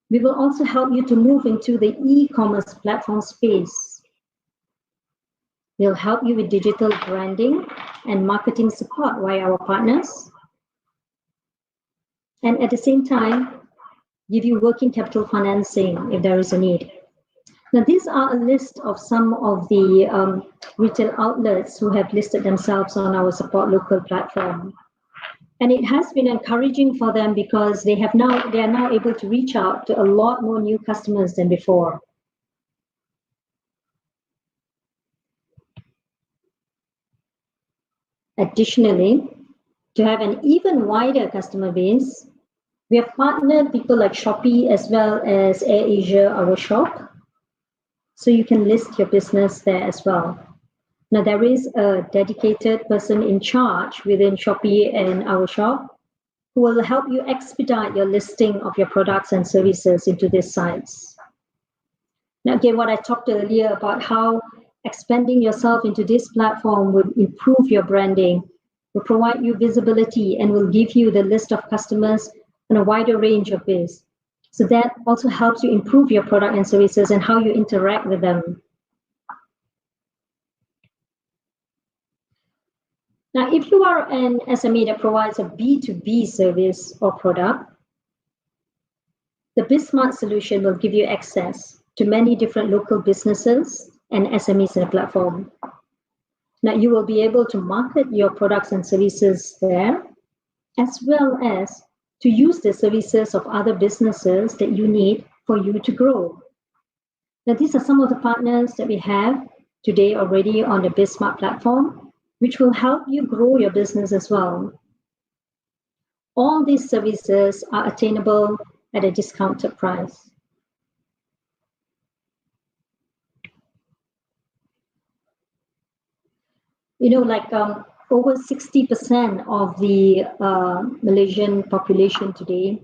we will also help you to move into the e-commerce platform space. We'll help you with digital branding and marketing support via our partners. And at the same time, give you working capital financing if there is a need. Now, these are a list of some of the retail outlets who have listed themselves on our support local platform. And it has been encouraging for them because they are now able to reach out to a lot more new customers than before. Additionally, to have an even wider customer base, we have partnered people like Shopee as well as AirAsia, our shop, so you can list your business there as well. Now, there is a dedicated person in charge within Shopee and our shop who will help you expedite your listing of your products and services into these sites. Now, again, what I talked earlier about how expanding yourself into this platform will improve your branding, will provide you visibility, and will give you the list of customers on a wider range of ways. So that also helps you improve your product and services and how you interact with them. Now, if you are an SME that provides a B2B service or product, the BizSmart solution will give you access to many different local businesses and SMEs in the platform. Now, you will be able to market your products and services there, as well as to use the services of other businesses that you need for you to grow. Now, these are some of the partners that we have today already on the BizSmart platform, which will help you grow your business as well. All these services are attainable at a discounted price. You know, like over 60% of the Malaysian population today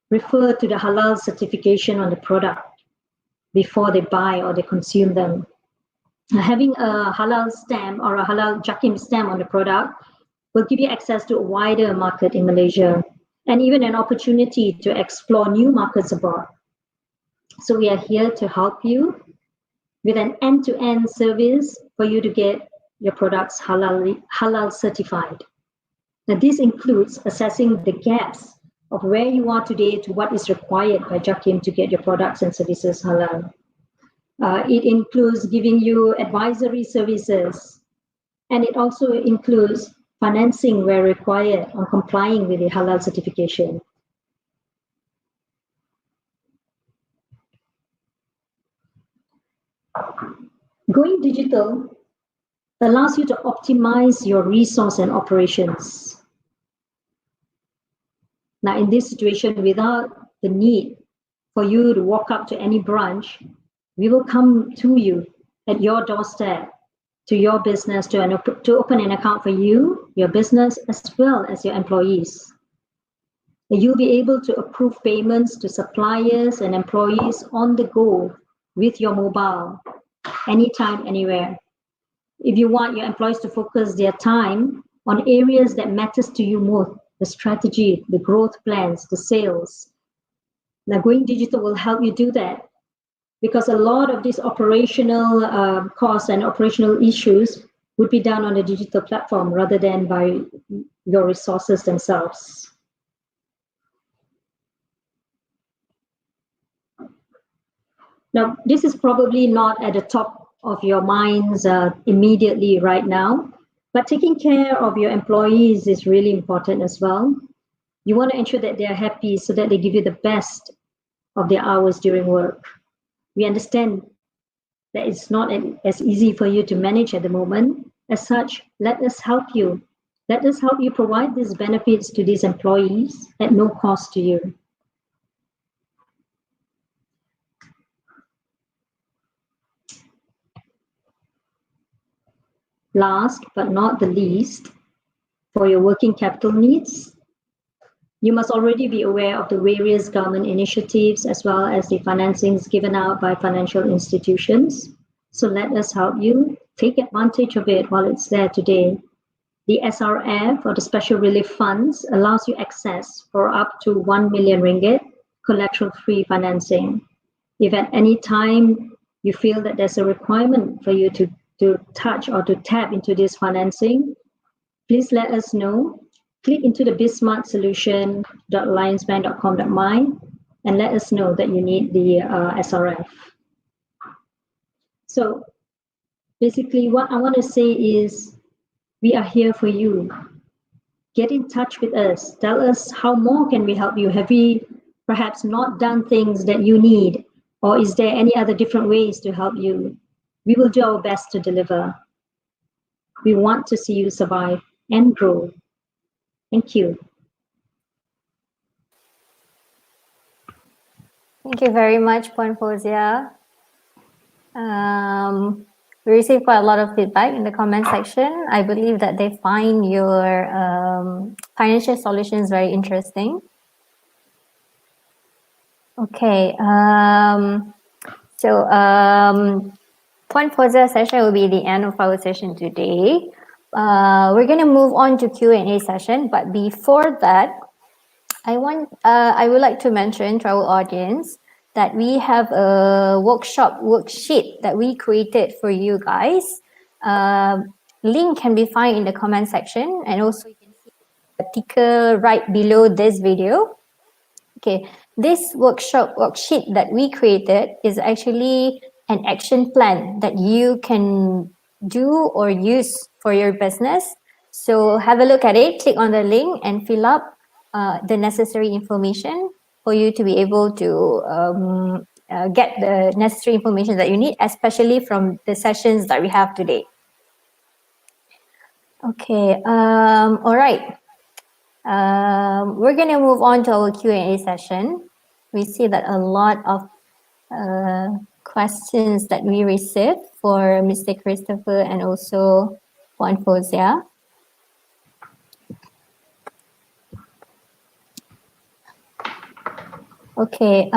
refer to the halal certification on the product before they buy or they consume them. Having a halal stamp or a halal JAKIM stamp on the product will give you access to a wider market in Malaysia and even an opportunity to explore new markets abroad. So we are here to help you with an end-to-end service for you to get your products halal certified. Now, this includes assessing the gaps of where you are today to what is required by JAKIM to get your products and services halal. It includes giving you advisory services, and it also includes financing where required on complying with the halal certification. Going digital allows you to optimize your resource and operations. Now, in this situation, without the need for you to walk up to any branch, we will come to you at your doorstep, to your business, to open an account for you, your business, as well as your employees. You'll be able to approve payments to suppliers and employees on the go with your mobile, anytime, anywhere. If you want your employees to focus their time on areas that matters to you most, the strategy, the growth plans, the sales. Now, going digital will help you do that because a lot of these operational costs and operational issues would be done on the digital platform rather than by your resources themselves. Now, this is probably not at the top of your minds immediately right now, but taking care of your employees is really important as well. You want to ensure that they are happy so that they give you the best of their hours during work. We understand that it's not as easy for you to manage at the moment. As such, let us help you. Let us help you provide these benefits to these employees at no cost to you. Last but not the least, for your working capital needs, you must already be aware of the various government initiatives as well as the financings given out by financial institutions. So let us help you take advantage of it while it's there today. The SRF, or the Special Relief Funds, allows you access for up to 1 million ringgit collateral-free financing. If at any time you feel that there's a requirement for you to touch or to tap into this financing, please let us know. Click into the bizsmartsolution.alliancebank.com.my and let us know that you need the SRF. So basically what I want to say is we are here for you. Get in touch with us. Tell us how more can we help you. Have we perhaps not done things that you need, or is there any other different ways to help you? We will do our best to deliver. We want to see you survive and grow. Thank you. Thank you very much, Puan Fozia. We received quite a lot of feedback in the comment section. I believe that they find your financial solutions very interesting. Okay, Puan Fozia's session will be the end of our session today. We're going to move on to Q&A session, but before that, I would like to mention to our audience that we have a worksheet that we created for you guys. Link can be found in the comment section, and also you can see the ticker right below this video. Okay, this worksheet that we created is actually an action plan that you can do or use for your business. So have a look at it, click on the link and fill up the necessary information for you to be able to get the necessary information that you need, especially from the sessions that we have today. Okay, all right. We're going to move on to our Q&A session. We see that a lot of questions that we received for Mr. Christopher and also Puan Fozia. Okay,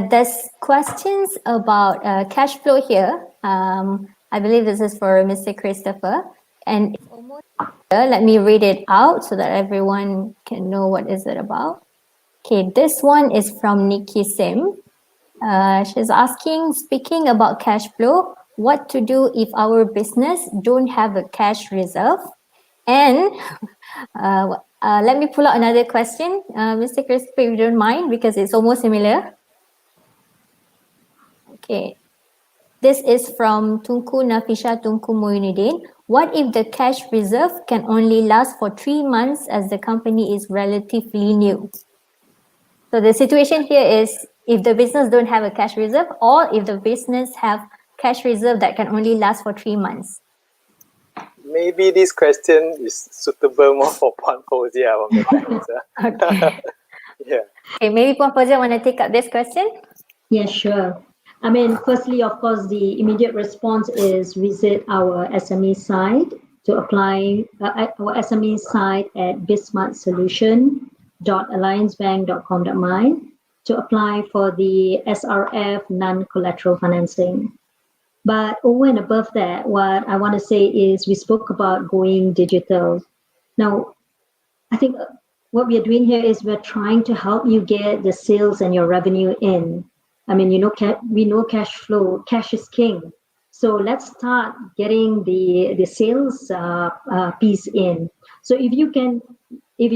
there's questions about cash flow here. I believe this is for Mr. Christopher, and it's almost clear. Let me read it out so that everyone can know what is it about. Okay, this one is from Nikki Sim. She's asking, speaking about cash flow, what to do if our business don't have a cash reserve? And let me pull out another question, Mr. Christopher, if you don't mind, because it's almost similar. Okay, this is from Tunku Nafisha Tunku Moinuddin. What if the cash reserve can only last for 3 months as the company is relatively new? So the situation here is if the business don't have a cash reserve, or if the business have cash reserve that can only last for 3 months. Maybe this question is suitable more for Puan Fozia from the banks. Okay. Yeah. Okay, maybe Puan Fozia want to take up this question? Yeah, sure. I mean, firstly, of course, the immediate response is visit our SME site to apply, our SME site at bizsmartsolution.alliancebank.com.my to apply for the SRF non-collateral financing. But over and above that, what I want to say is we spoke about going digital. Now, I think what we are doing here is we're trying to help you get the sales and your revenue in. I mean, you know, we know cash flow, cash is king. So let's start getting the sales piece in. So if you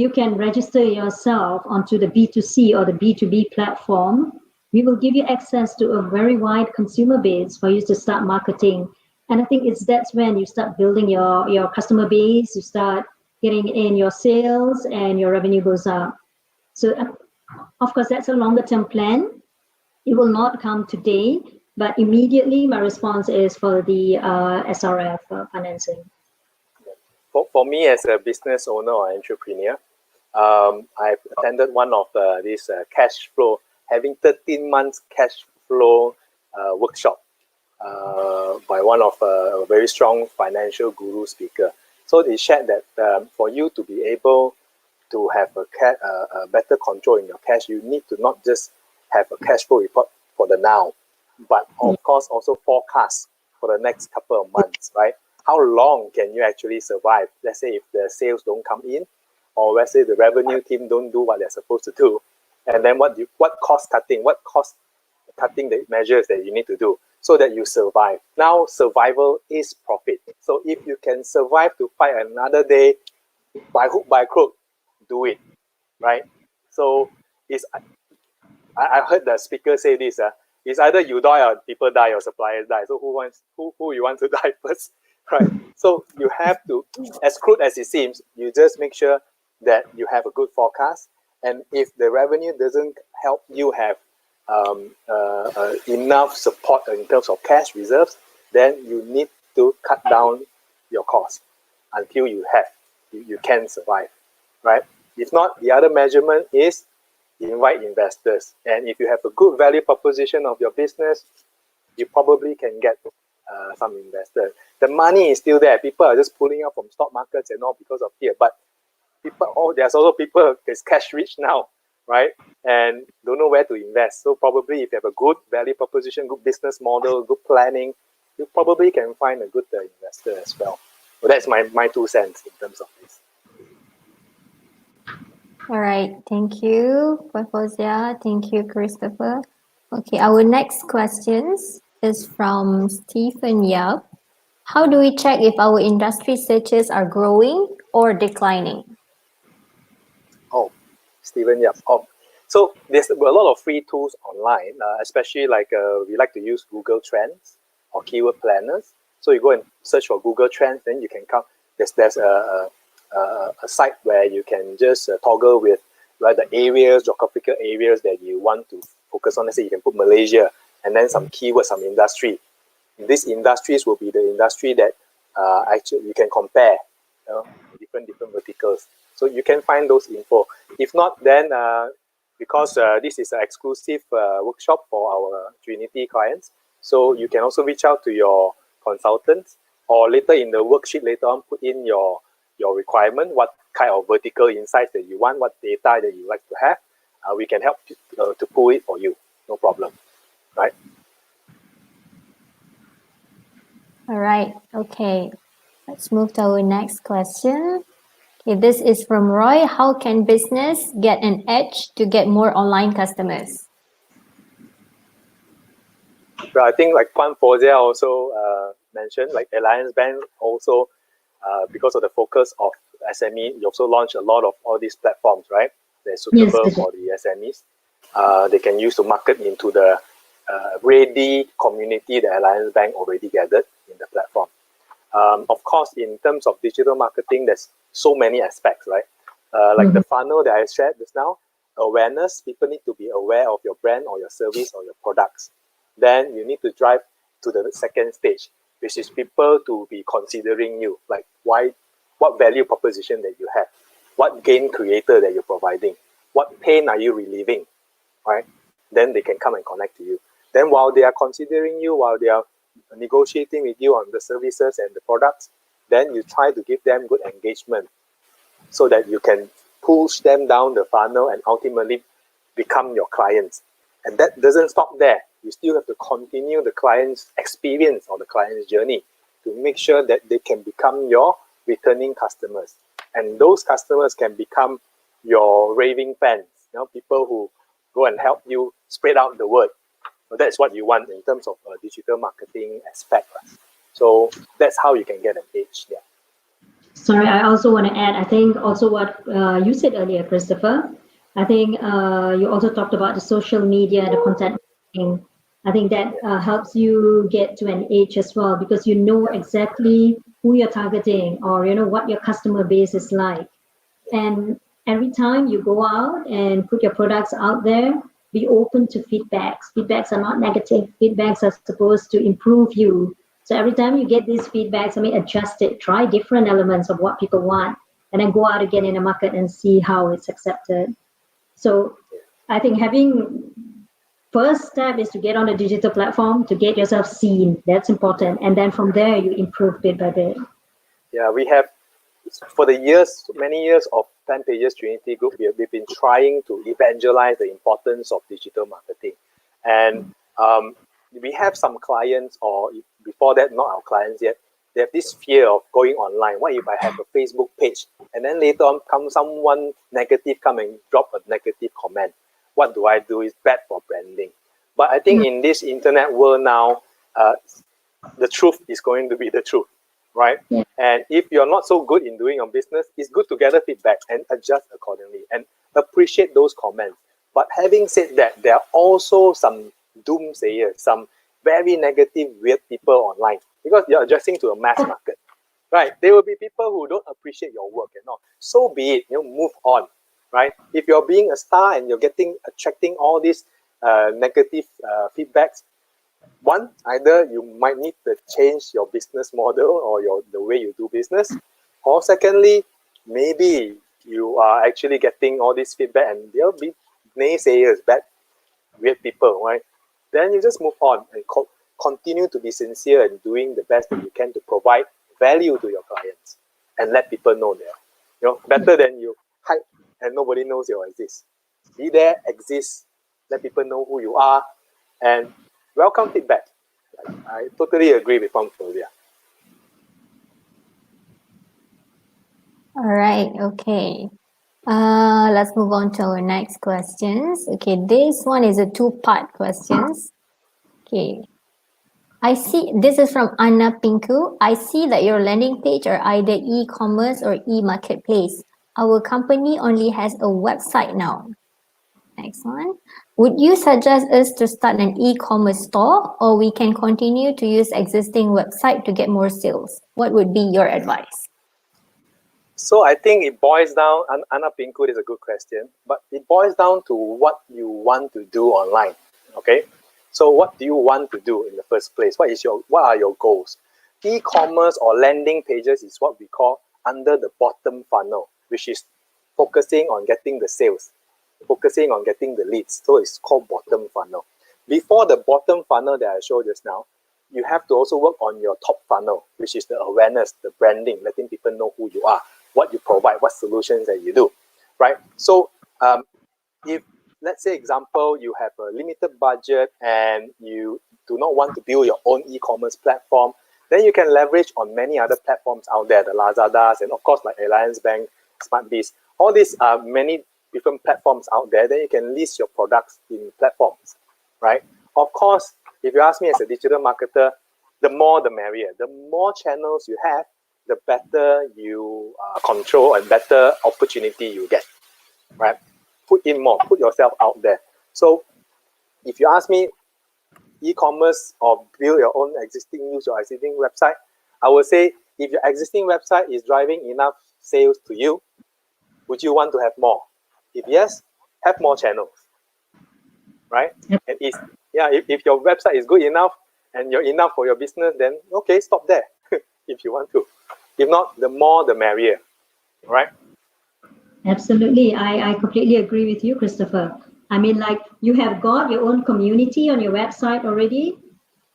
can register yourself onto the B2C or the B2B platform, we will give you access to a very wide consumer base for you to start marketing. And I think that's when you start building your customer base, you start getting in your sales, and your revenue goes up. So of course, that's a longer term plan. It will not come today, but immediately my response is for the SRF financing. For me as a business owner or entrepreneur, I've attended one of these cash flow, having 13 months cash flow workshop by one of a very strong financial guru speaker. So they shared that for you to be able to have a better control in your cash, you need to not just have a cash flow report for the now, but of course also forecast for the next couple of months, right? How long can you actually survive? Let's say if the sales don't come in, or let's say the revenue team don't do what they're supposed to do, and then what cost cutting the measures that you need to do so that you survive. Now survival is profit. So if you can survive to fight another day by hook by crook, do it, right? So I heard the speaker say this. It's either you die or people die or suppliers die. So who you want to die first, right? So you have to, as crude as it seems, you just make sure that you have a good forecast. And if the revenue doesn't help you have enough support in terms of cash reserves, then you need to cut down your costs until you can survive, right? If not, the other measurement is invite investors. And if you have a good value proposition of your business, you probably can get some investors. The money is still there. People are just pulling out from stock markets and all because of fear. But there's also people that's cash rich now, right? And don't know where to invest. So probably if you have a good value proposition, good business model, good planning, you probably can find a good investor as well. So that's my 2 cents in terms of this. All right, thank you, Puan Fozia. Thank you, Christopher. Okay, our next questions is from Stephen Yap. How do we check if our industry searches are growing or declining? Oh, Stephen Yap. So there's a lot of free tools online, especially like we like to use Google Trends or keyword planners. So you go and search for Google Trends, then you can come. There's a site where you can just toggle with the areas, geographical areas that you want to focus on. Let's say you can put Malaysia and then some keywords, some industry. These industries will be the industry that actually you can compare, different verticals. So you can find those info. If not, then because this is an exclusive workshop for our Trinity clients, so you can also reach out to your consultants, or later in the worksheet later on put in your requirement, what kind of vertical insights that you want, what data that you like to have. We can help to pull it for you, no problem, right? All right, okay. Let's move to our next question. Okay, this is from Roy. How can business get an edge to get more online customers? Well, I think like Puan Fozia also mentioned, like Alliance Bank also, because of the focus of SME, you also launch a lot of all these platforms, right? They're suitable for the SMEs. They can use to market into the ready community that Alliance Bank already gathered in the platform. Of course, in terms of digital marketing, there's so many aspects, right? Like the funnel that I shared just now, awareness, people need to be aware of your brand or your service or your products. Then you need to drive to the second stage, which is people to be considering you, like what value proposition that you have, what gain creator that you're providing, what pain are you relieving, right? Then they can come and connect to you. Then while they are considering you, while they are negotiating with you on the services and the products, then you try to give them good engagement so that you can push them down the funnel and ultimately become your clients. And that doesn't stop there. You still have to continue the client's experience or the client's journey to make sure that they can become your returning customers. And those customers can become your raving fans, people who go and help you spread out the word. So that's what you want in terms of digital marketing aspect. So that's how you can get an edge there. Sorry, I also want to add, I think also what you said earlier, Christopher, I think you also talked about the social media, the content marketing. I think that helps you get to an age as well, because you know exactly who you're targeting, or you know what your customer base is like. And every time you go out and put your products out there, be open to feedbacks. Feedbacks are not negative. Feedbacks are supposed to improve you. So every time you get these feedbacks, I mean, adjust it, try different elements of what people want, and then go out again in the market and see how it's accepted. So I think having first step is to get on a digital platform, to get yourself seen. That's important. And then from there, you improve bit by bit. Yeah, we have, for the years, many years of PanPages Trinity Group, we've been trying to evangelize the importance of digital marketing. And we have some clients, or before that, not our clients yet, they have this fear of going online. What if I have a Facebook page and then later on someone negative come and drop a negative comment? What do I do? It's bad for branding. But I think in this internet world now, the truth is going to be the truth, right? Yeah. And if you're not so good in doing your business, it's good to gather feedback and adjust accordingly and appreciate those comments. But having said that, there are also some doomsayers, some very negative, weird people online, because you're addressing to a mass market, right? There will be people who don't appreciate your work and all. So be it, move on, right? If you're being a star and you're attracting all these negative feedbacks, one, either you might need to change your business model or the way you do business, or secondly, maybe you are actually getting all this feedback and there'll be naysayers, bad, weird people, right? Then you just move on and continue to be sincere and doing the best that you can to provide value to your clients and let people know that. Better than you hide and nobody knows you exist. Be there, exist, let people know who you are, and welcome feedback. I totally agree with Puan Fozia. All right, okay. Let's move on to our next questions. Okay, this one is a two-part questions. Okay. I see, this is from Anna Pinku. I see that your landing page are either e-commerce or e-marketplace. Our company only has a website now. Next one. Would you suggest us to start an e-commerce store, or we can continue to use existing website to get more sales? What would be your advice? So I think it boils down, Anna Pinku is a good question, but it boils down to what you want to do online, okay? So what do you want to do in the first place? What are your goals? E-commerce or landing pages is what we call under the bottom funnel, which is focusing on getting the sales, focusing on getting the leads. So it's called bottom funnel. Before the bottom funnel that I showed just now, you have to also work on your top funnel, which is the awareness, the branding, letting people know who you are, what you provide, what solutions that you do, right? So if, let's say, example, you have a limited budget and you do not want to build your own e-commerce platform, then you can leverage on many other platforms out there, the Lazadas, and of course, like Alliance Bank, SmartBiz. All these are many different platforms out there. Then you can list your products in platforms, right? Of course, if you ask me as a digital marketer, the more the merrier. The more channels you have, the better you control and better opportunity you get, right? Put in more, put yourself out there. So if you ask me, e-commerce or build your own use your existing website, I would say if your existing website is driving enough sales to you, would you want to have more? If yes, have more channels, right? And if your website is good enough and you're enough for your business, then okay, stop there if you want to. If not, the more the merrier, right? Absolutely. I completely agree with you, Christopher. I mean, like, you have got your own community on your website already.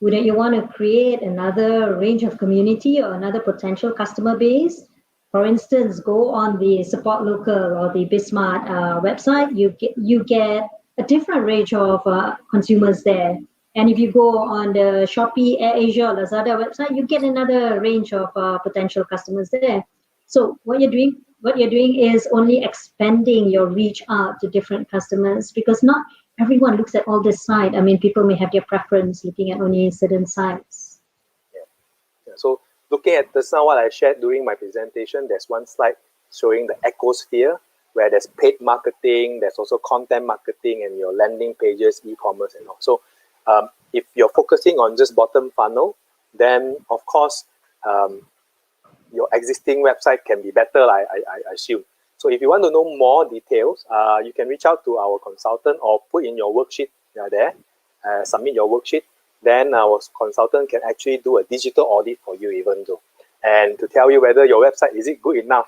Wouldn't you want to create another range of community or another potential customer base? For instance, go on the Support Local or the Bismart website. You get a different range of consumers there. And if you go on the Shopee, AirAsia, or Lazada website, you get another range of potential customers there. So what you're doing is only expanding your reach out to different customers, because not everyone looks at all this site. I mean, people may have their preference looking at only certain sites. Yeah. So looking at this now, what I shared during my presentation, there's one slide showing the ecosphere. where there's paid marketing, there's also content marketing and your landing pages, e-commerce and all. So if you're focusing on just bottom funnel, then of course your existing website can be better, I assume. So if you want to know more details, you can reach out to our consultant or put in your worksheet there, submit your worksheet. Then our consultant can actually do a digital audit for you even though, and to tell you whether your website is it good enough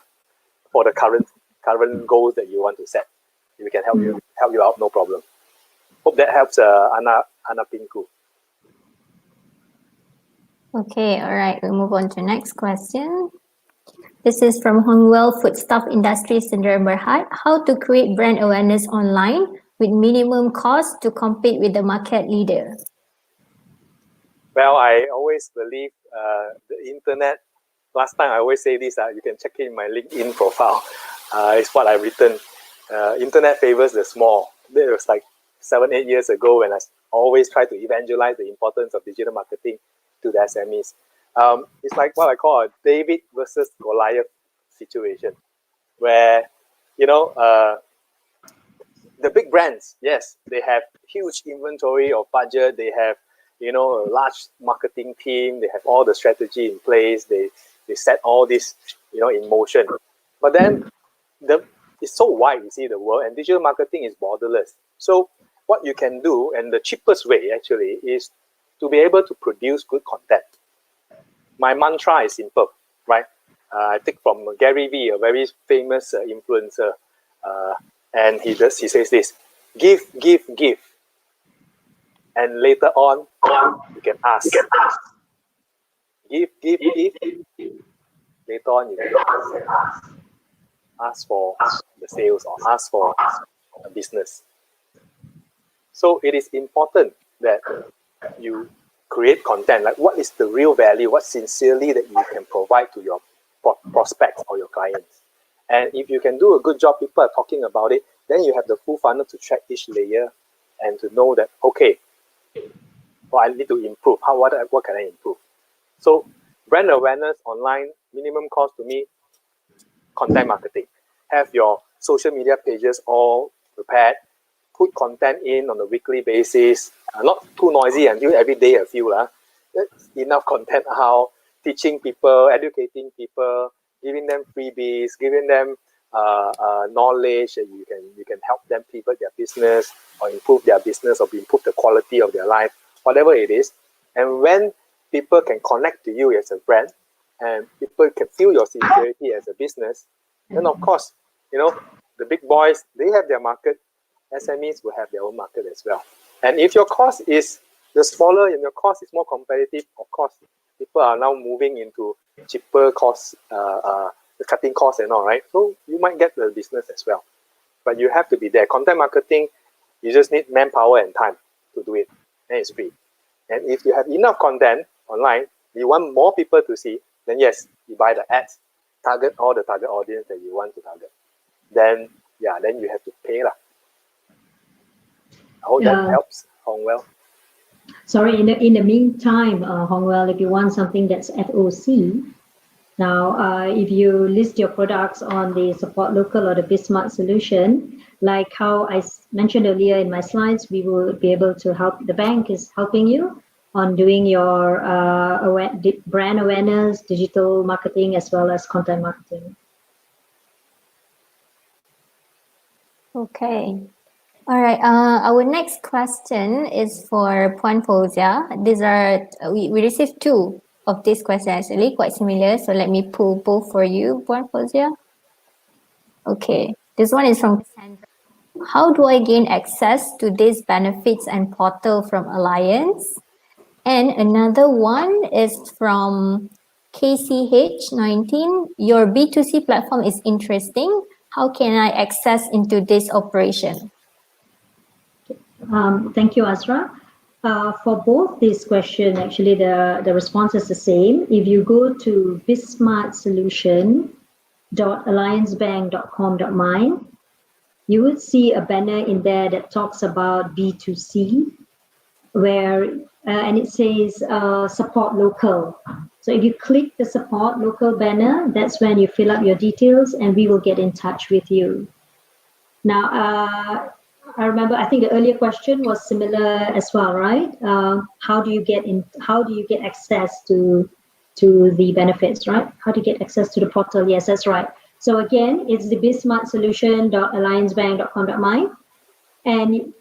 for the current goals that you want to set. We can help you out, no problem. Hope that helps, Anna Pinku. Okay, all right, we'll move on to next question. This is from Hongwell Foodstuff Industry Syndrome Berhad. How to create brand awareness online with minimum cost to compete with the market leader? Well, I always believe the internet, last time I always say this, you can check in my LinkedIn profile. It's what I've written. Internet favors the small. It was like 7-8 years ago when I always try to evangelize the importance of digital marketing to the SMEs. It's like what I call a David versus Goliath situation, where, you know, the big brands, yes, they have huge inventory of budget, they have, you know, a large marketing team, they have all the strategy in place, they set all this, you know, in motion. But then it's so wide, you see, the world, and digital marketing is borderless. So what you can do, and the cheapest way actually, is to be able to produce good content. My mantra is simple, right? I take from Gary Vee, a very famous influencer, and he says this: give, and later on you can ask. Give. Later on you can ask for the sales or ask for a business. So it is important that you create content, like what is the real value, what sincerely that you can provide to your prospects or your clients. And if you can do a good job, people are talking about it, then you have the full funnel to track each layer and to know that, okay, well, I need to improve. What can I improve? So brand awareness online, minimum cost to me, content marketing. Have your social media pages all prepared, put content in on a weekly basis, not too noisy until every day a few. Enough content out, teaching people, educating people, giving them freebies, giving them knowledge that you can help them pivot their business or improve their business or improve the quality of their life, whatever it is. And when people can connect to you as a brand and people can feel your sincerity as a business, then of course, you know, the big boys, they have their market. SMEs will have their own market as well. And if your cost is the smaller and your cost is more competitive, of course, people are now moving into cheaper costs, cutting costs and all, right? So you might get the business as well. But you have to be there. Content marketing, you just need manpower and time to do it. And it's free. And if you have enough content online, you want more people to see, then yes, you buy the ads, target all the target audience that you want to target. Then, yeah, then you have to pay lah. I hope that helps, Hongwell. Sorry, in the meantime, Hongwell, if you want something that's FOC, now if you list your products on the Support Local or the BizSmart solution, like how I mentioned earlier in my slides, we will be able to help, the bank is helping you on doing your brand awareness, digital marketing, as well as content marketing. Okay. All right. Our next question is for Puan Fozia. These are we received 2 of these questions actually, quite similar. So let me pull both for you, Puan Fozia. Okay. This one is from Cassandra. How do I gain access to these benefits and portal from Alliance? And another one is from KCH19. Your B2C platform is interesting. How can I access into this operation? Thank you, Azra. For both these questions, actually, the response is the same. If you go to bizsmartsolution.alliancebank.com.my, you would see a banner in there that talks about B2C, where and it says support local. So if you click the support local banner, that's when you fill up your details and we will get in touch with you. Now, I remember, I think the earlier question was similar as well, right? How do you get access to the benefits, right? How do you get access to the portal? Yes, that's right. So again, it's the bizsmartsolution.alliancebank.com.my, and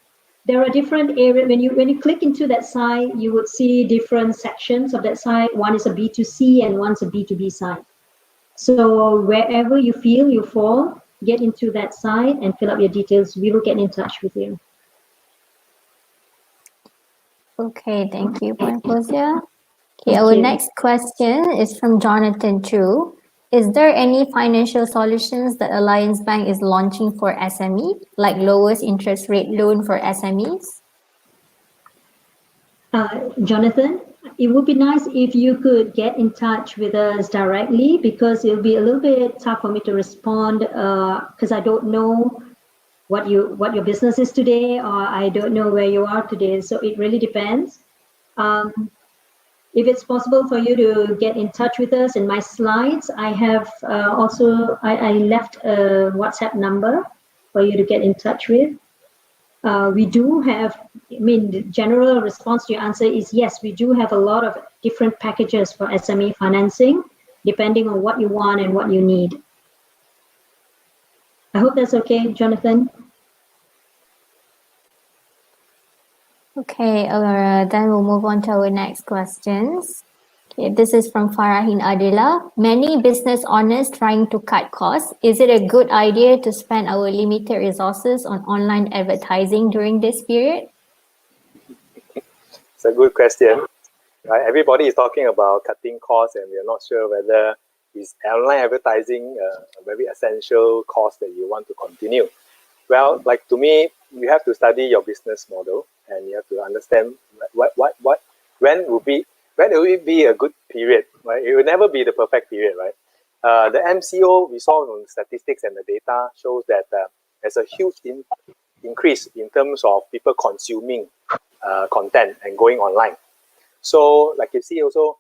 there are different areas. When you click into that site, you would see different sections of that site. One is a B2C and one's a B2B site. So wherever you feel you fall, get into that site and fill up your details. We will get in touch with you. Okay, thank you, Puan Fozia. Okay, Thank our you. next question is from Jonathan Chu. Is there any financial solutions that Alliance Bank is launching for SME, like lowest interest rate loan for SMEs? Jonathan, it would be nice if you could get in touch with us directly, because it'll be a little bit tough for me to respond because I don't know what your business is today, or I don't know where you are today. So it really depends. If it's possible for you to get in touch with us, in my slides, I have I left a WhatsApp number for you to get in touch with. We do have, the general response to your answer is yes, we do have a lot of different packages for SME financing, depending on what you want and what you need. I hope that's okay, Jonathan. Okay, then we'll move on to our next questions. Okay, this is from Farahin Adila. Many business owners trying to cut costs. Is it a good idea to spend our limited resources on online advertising during this period? It's a good question. Right? Everybody is talking about cutting costs, and we are not sure whether is online advertising a very essential cost that you want to continue. Well, like to me, you have to study your business model, and you have to understand when will it be a good period, right? It will never be the perfect period, right? The MCO we saw on statistics and the data shows that there's a huge increase in terms of people consuming content and going online. So, like you see also,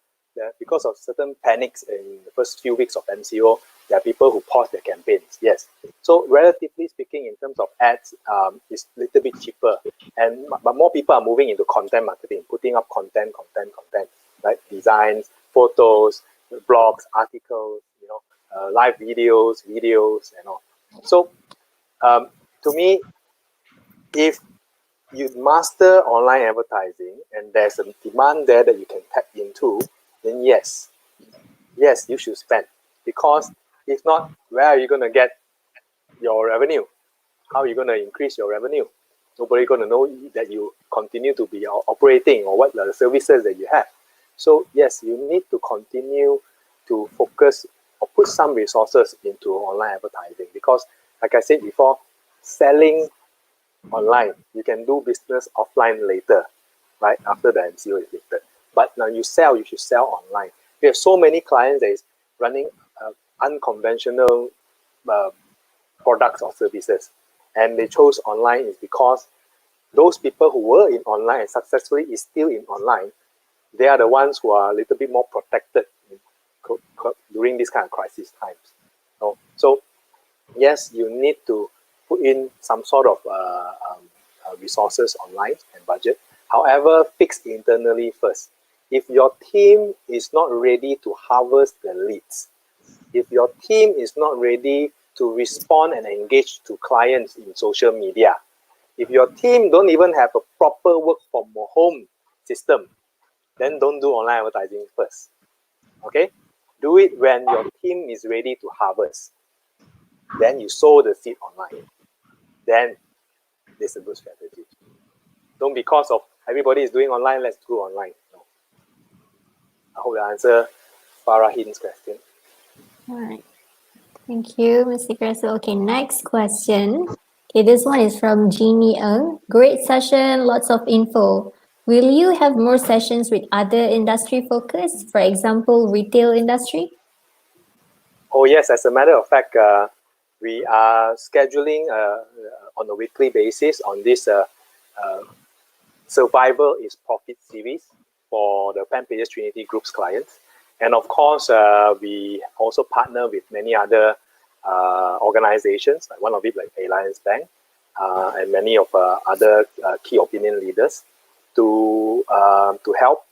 because of certain panics in the first few weeks of MCO, there are people who pause their campaigns. Yes. So, relatively speaking, in terms of ads, it's a little bit cheaper, but more people are moving into content marketing, putting up content, right? Designs, photos, blogs, articles, live videos, and all. So, to me, if you master online advertising and there's a demand there that you can tap into, then yes, you should spend. Because if not, where are you going to get your revenue? How are you going to increase your revenue? Nobody's going to know that you continue to be operating or what are the services that you have. So yes, you need to continue to focus or put some resources into online advertising, because like I said before, selling online, you can do business offline later, right? After the MCO is lifted. But now you should sell online. We have so many clients that is running unconventional products or services, and they chose online is because those people who were in online and successfully is still in online, they are the ones who are a little bit more protected during this kind of crisis times. So yes, you need to put in some sort of resources online and budget. However, fix internally first. If your team is not ready to harvest the leads, if your team is not ready to respond and engage to clients in social media, if your team don't even have a proper work from home system, then don't do online advertising first. Okay? Do it when your team is ready to harvest. Then you sow the seed online. Then this is a good strategy. Don't because of everybody is doing online, let's do online. No. I hope I answer Farahin's question. All right. Thank you, Mr. Cresswell. Okay, next question. Okay, this one is from Jeannie Ng. Great session, lots of info. Will you have more sessions with other industry focus, for example, retail industry? Oh yes, as a matter of fact, we are scheduling on a weekly basis on this Survival is Profit series for the PanPages Trinity Group's clients. And of course, we also partner with many other organizations, like one of it like Alliance Bank, and many of other key opinion leaders to help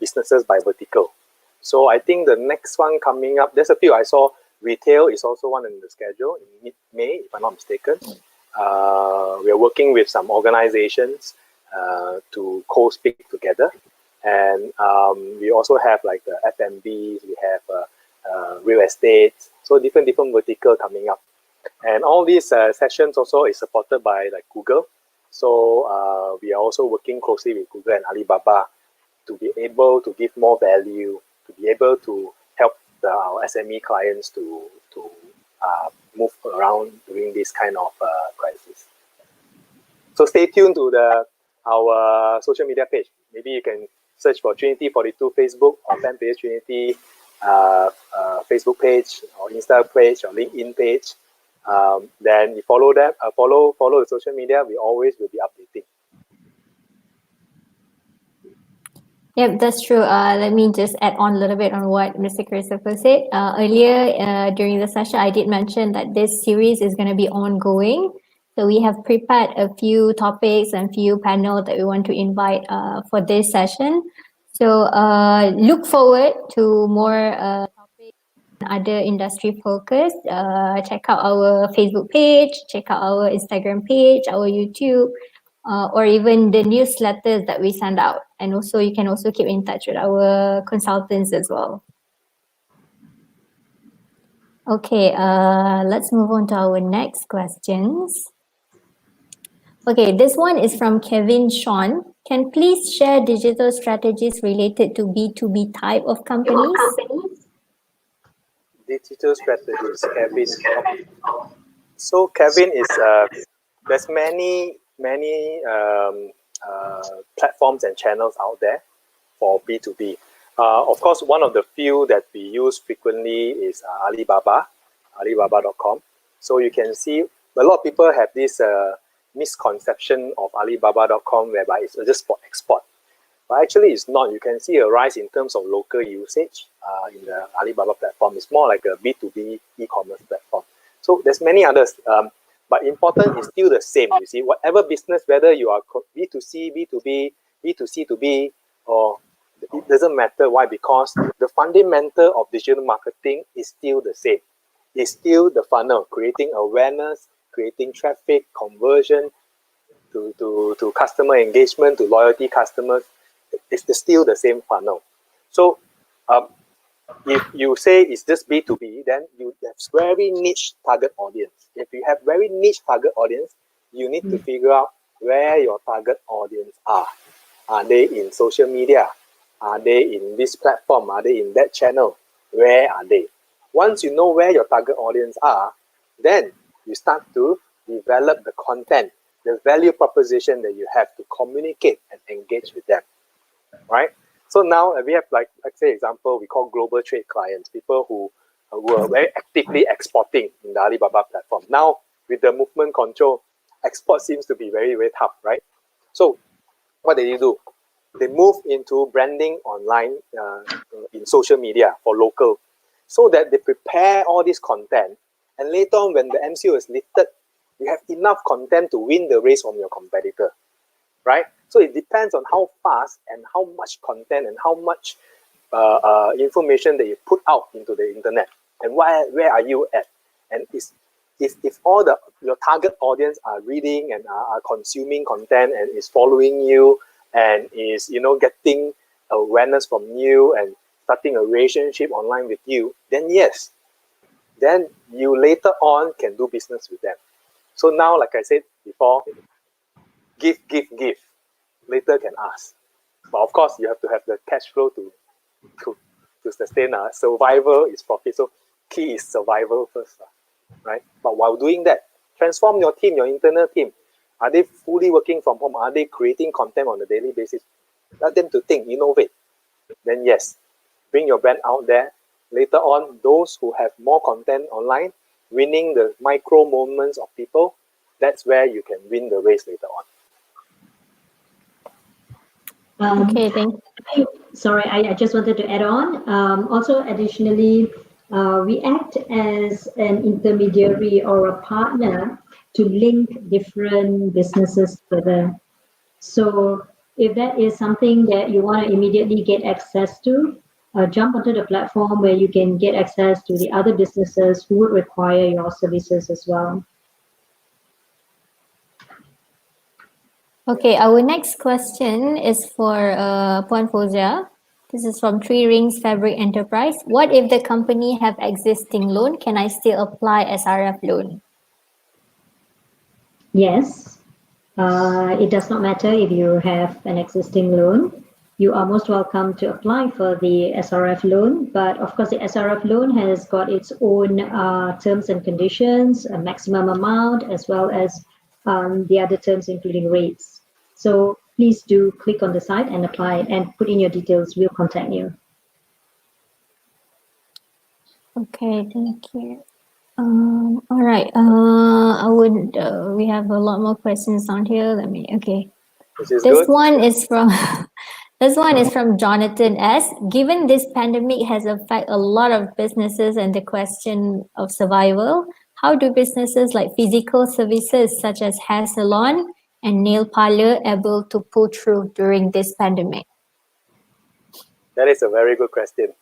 businesses by vertical. So I think the next one coming up, there's a few. I saw retail is also one in the schedule in mid-May, if I'm not mistaken. We are working with some organizations to co-speak together. And we also have like the F&Bs, we have real estate, so different vertical coming up. And all these sessions also is supported by like Google. So we are also working closely with Google and Alibaba to be able to give more value, to be able to help our SME clients to move around during this kind of crisis. So stay tuned to our social media page. Maybe you can search for Trinity 42 Facebook or PanPages Trinity Facebook page or Insta page or LinkedIn page. Then you follow them, follow the social media. We always will be updating. Yep, that's true. Let me just add on a little bit on what Mr. Christopher said. Earlier during the session, I did mention that this series is going to be ongoing. So we have prepared a few topics and few panels that we want to invite for this session. So look forward to more topics and other industry focus. Check out our Facebook page, check out our Instagram page, our YouTube, or even the newsletters that we send out. And also you can also keep in touch with our consultants as well. Okay, let's move on to our next questions. Okay, this one is from Kevin Sean. Can please share digital strategies related to B2B type of companies? Digital strategies, Kevin. So Kevin is, there's many platforms and channels out there for B2B. Of course, one of the few that we use frequently is Alibaba, alibaba.com. So you can see a lot of people have this misconception of Alibaba.com whereby it's just for export. But actually it's not. You can see a rise in terms of local usage in the Alibaba platform. It's more like a B2B e-commerce platform. So there's many others. But important is still the same. You see, whatever business, whether you are B2C, B2B, B2C2B, or it doesn't matter. Why? Because the fundamental of digital marketing is still the same. It's still the funnel, creating awareness, creating traffic, conversion to customer engagement, to loyalty customers. It's still the same funnel. So if you say it's just B2B, then you have very niche target audience. If you have very niche target audience, you need to figure out where your target audience are. Are they in social media? Are they in this platform? Are they in that channel? Where are they? Once you know where your target audience are, then you start to develop the content, the value proposition that you have to communicate and engage with them, right? So now we have, like, let's say example, we call global trade clients, people who are very actively exporting in the Alibaba platform. Now, with the movement control, export seems to be very, very tough, right? So what do? They move into branding online in social media for local, so that they prepare all this content. And later on, when the MCO is lifted, you have enough content to win the race from your competitor, right? So it depends on how fast and how much content and how much information that you put out into the internet, and where are you at? And if all your target audience are reading and are consuming content and is following you and is getting awareness from you and starting a relationship online with you, then yes, then you later on can do business with them. So now, like I said before, give. Later can ask. But of course, you have to have the cash flow to sustain. Survival is profit. So key is survival first, right? But while doing that, transform your team, your internal team. Are they fully working from home? Are they creating content on a daily basis? Let them to think, innovate. Then yes, bring your brand out there. Later on, those who have more content online, winning the micro moments of people, that's where you can win the race later on. Okay, thank you. Sorry, I just wanted to add on. Also, additionally, we act as an intermediary or a partner to link different businesses together. So if that is something that you want to immediately get access to, jump onto the platform where you can get access to the other businesses who would require your services as well. Okay, our next question is for Puan Fozia. This is from Three Rings Fabric Enterprise. What if the company have existing loan? Can I still apply SRF loan? Yes, it does not matter if you have an existing loan. You are most welcome to apply for the SRF loan, but of course the SRF loan has got its own terms and conditions, a maximum amount, as well as the other terms including rates. So please do click on the site and apply and put in your details. We'll contact you. Okay, thank you. All right. We have a lot more questions on here. Okay. This This one is from this one is from Jonathan S. Given this pandemic has affected a lot of businesses and the question of survival, how do businesses like physical services such as hair salon and nail parlor able to pull through during this pandemic? That is a very good question.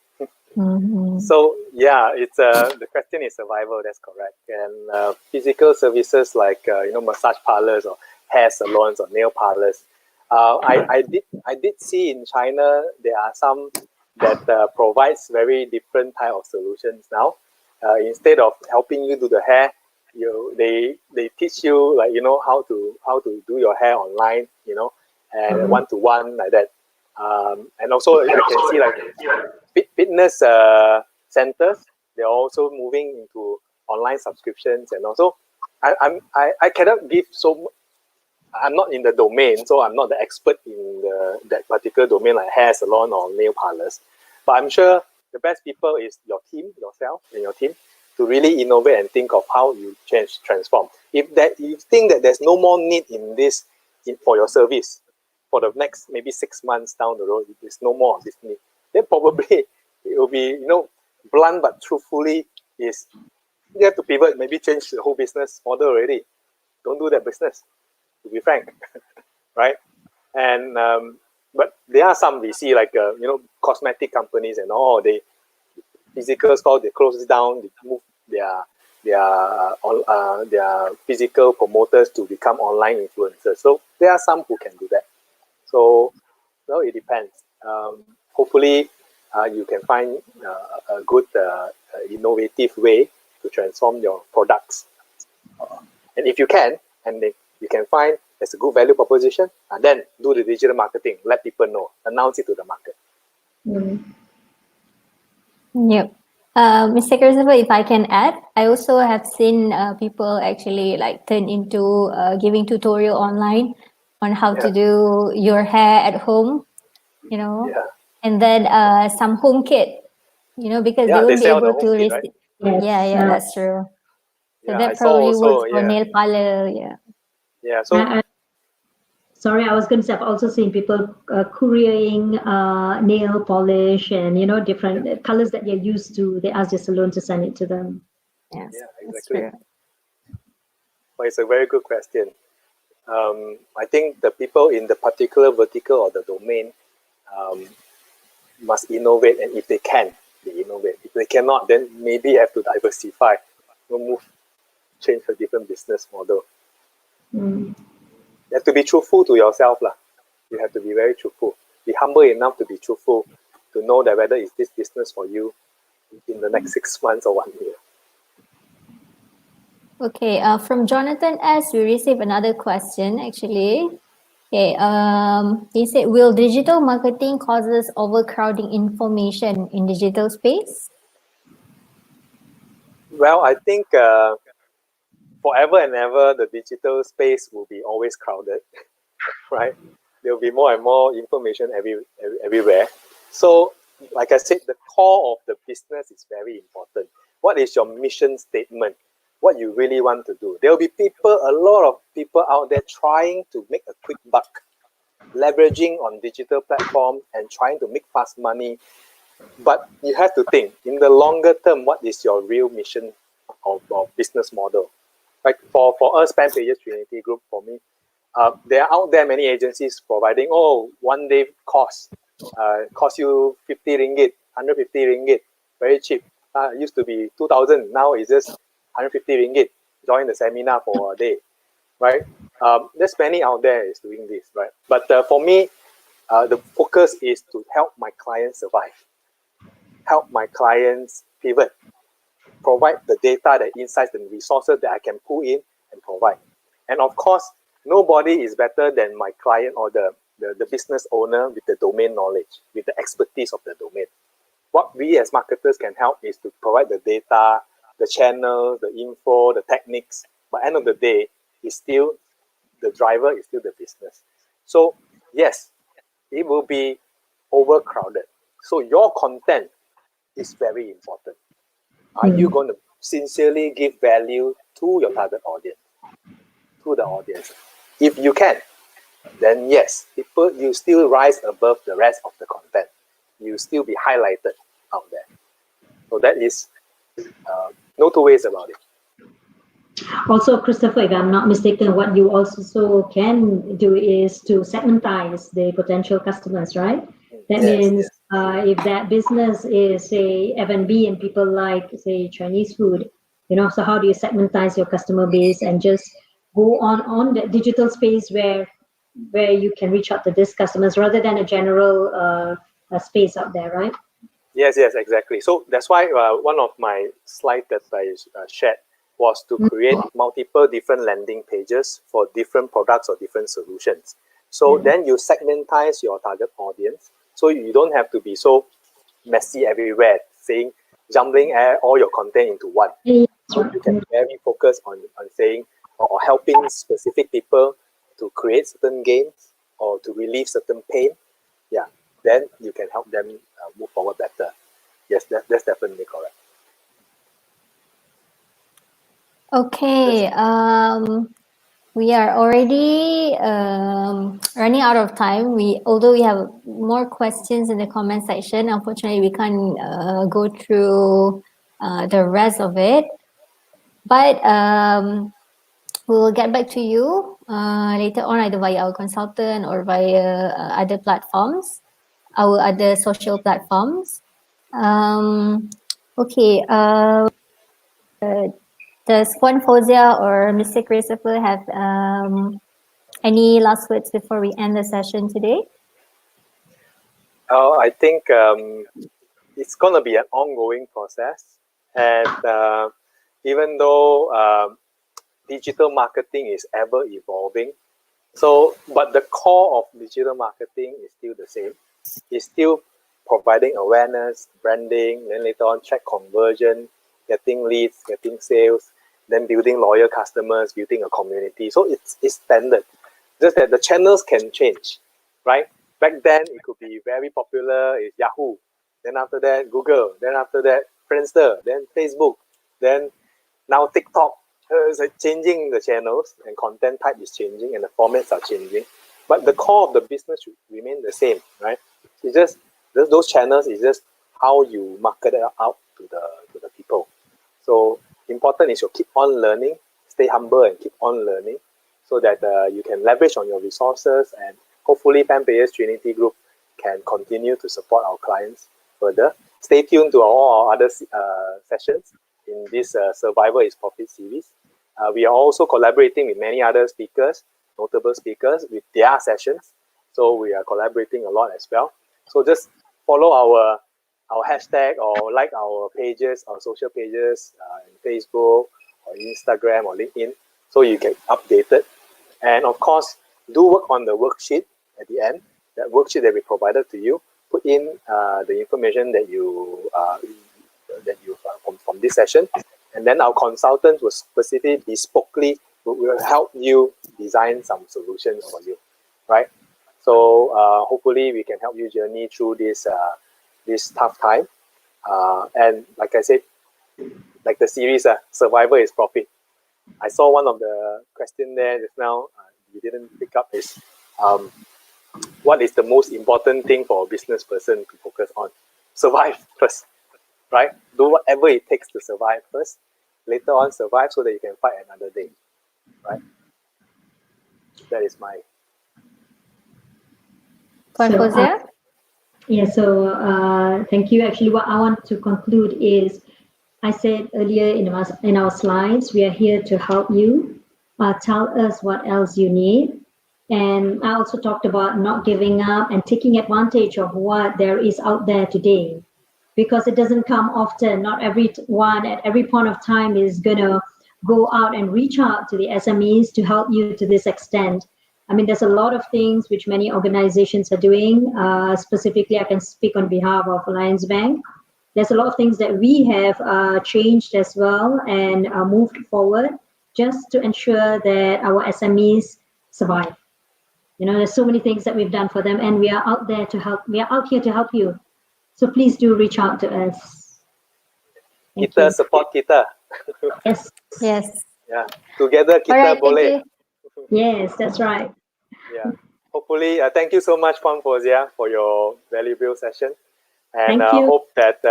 So yeah, it's the question is survival. That's correct. And physical services like massage parlors or hair salons or nail parlors. I did see in China there are some that provides very different type of solutions now. Instead of helping you do the hair, they teach you how to do your hair online, and one-to-one like that. And also I can see like fitness centers, they're also moving into online subscriptions. And also I cannot give I'm not in the domain, so I'm not the expert in that particular domain like hair salon or nail parlors, but I'm sure the best people is your team, yourself and your team, to really innovate and think of how you transform. If you think that there's no more need in this for your service for the next maybe 6 months down the road, there's no more of this need, then probably it will be, blunt but truthfully, is you have to pivot, maybe change the whole business model already. Don't do that business, to be frank, right? And but there are some we see like cosmetic companies and all, they physical store, they close it down, they move their physical promoters to become online influencers. So there are some who can do that. So it depends. Hopefully you can find a good innovative way to transform your products. And if you can, and you can find there's a good value proposition, and then do the digital marketing, let people know, announce it to the market. Yep. Mr. Christopher, if I can add, I also have seen people actually like turn into giving tutorial online on how to do your hair at home, and then some home kit, because they won't be able to receive. Right? Yeah, that's true. So that I probably saw works also, for nail parlor. Yeah. So sorry, I was going to say I've also seen people couriering nail polish and different colors that they're used to. They ask their salon to send it to them. Yes, exactly. Well, it's a very good question. I think the people in the particular vertical or the domain must innovate, and if they can, they innovate. If they cannot, then maybe have to diversify, change a different business model. You have to be truthful to yourself, lah. You have to be very truthful. Be humble enough to be truthful, to know that whether is this business for you in the next 6 months or 1 year. Okay, from Jonathan S, we received another question actually. Okay, he said, will digital marketing causes overcrowding information in digital space? Well, I think forever and ever, the digital space will be always crowded, right? There will be more and more information everywhere. So, like I said, the core of the business is very important. What is your mission statement? What you really want to do? There will be a lot of people out there trying to make a quick buck, leveraging on digital platforms and trying to make fast money But you have to think, in the longer term, what is your real mission of business model? Like for us, PanPages Trinity Group, for me, there are out there many agencies providing, one day course, cost you 50 ringgit, 150 ringgit, very cheap. Used to be 2,000, now it's just 150 ringgit. Join the seminar for a day, right? There's many out there is doing this, right? But for me, the focus is to help my clients survive, help my clients pivot, provide the data, the insights, and resources that I can pull in and provide. And of course, nobody is better than my client or the business owner with the domain knowledge, with the expertise of the domain. What we as marketers can help is to provide the data, the channel, the info, the techniques. But end of the day, it's still the driver is still the business. So yes, it will be overcrowded. So your content is very important. Are you going to sincerely give value to your target audience, to the audience? If you can, then yes, you still rise above the rest of the content. You still be highlighted out there. So that is no two ways about it. Also, Christopher, if I'm not mistaken, what you also can do is to segmentize the potential customers, right? That means if that business is, say, F&B and people like, say, Chinese food, so how do you segmentize your customer base and just go on the digital space where you can reach out to these customers rather than a general space out there, right? Yes, exactly. So that's why one of my slides that I shared was to create multiple different landing pages for different products or different solutions. So then you segmentize your target audience. So you don't have to be so messy everywhere, saying, jumbling all your content into one. So you can very focus on saying or helping specific people to create certain gains or to relieve certain pain. Yeah, then you can help them move forward better. Yes, that's definitely correct. Okay, we are already running out of time. Although we have more questions in the comment section, unfortunately we can't go through the rest of it. But we will get back to you later on, either via our consultant or via other platforms, our other social platforms. Okay. Does Puan Fozia or Mr. Christopher have any last words before we end the session today? I think it's going to be an ongoing process. And even though digital marketing is ever evolving, but the core of digital marketing is still the same. It's still providing awareness, branding, then later on check conversion, getting leads, getting sales, then building loyal customers, building a community. So it's standard. Just that the channels can change, right? Back then, it could be very popular is Yahoo. Then after that, Google. Then after that, Friendster. Then Facebook. Then now TikTok. It's like changing the channels and content type is changing and the formats are changing. But the core of the business should remain the same, right? It's just those channels is just how you market it out to the people. So important is you keep on learning, stay humble and keep on learning so that you can leverage on your resources and hopefully PanPages Trinity Group can continue to support our clients further. Stay tuned to all our other sessions in this Survivor is Profit series. We are also collaborating with many other speakers, notable speakers with their sessions. So we are collaborating a lot as well. So just follow our hashtag or like our pages, our social pages in Facebook or Instagram or LinkedIn so you get updated. And of course, do work on the worksheet at the end, that worksheet that we provided to you. Put in the information that you from this session, and then our consultants will specifically, bespokely, will help you design some solutions for you, right? So hopefully we can help you journey through this tough time. And like I said, like the series, Survivor is Profit. I saw one of the questions there just now. You didn't pick up is what is the most important thing for a business person to focus on? survive first, right? Do whatever it takes to survive first. Later on, survive so that you can fight another day, right? That is my. Puan Fozia? Yeah, so thank you. Actually, what I want to conclude is, I said earlier in our slides, we are here to help you. Tell us what else you need. And I also talked about not giving up and taking advantage of what there is out there today, because it doesn't come often. Not everyone at every point of time is going to go out and reach out to the SMEs to help you to this extent. I mean, there's a lot of things which many organizations are doing. Specifically, I can speak on behalf of Alliance Bank. There's a lot of things that we have changed as well and moved forward just to ensure that our SMEs survive. You know, there's so many things that we've done for them, and we are out there to help. We are out here to help you. So please do reach out to us. Thank Kita you. support kita. Yes. Yes. Yeah. Together kita All right, boleh. thank you. Yes, that's right. Yeah. Hopefully, thank you so much, Puan Fozia, for your valuable session. And Thank you. hope that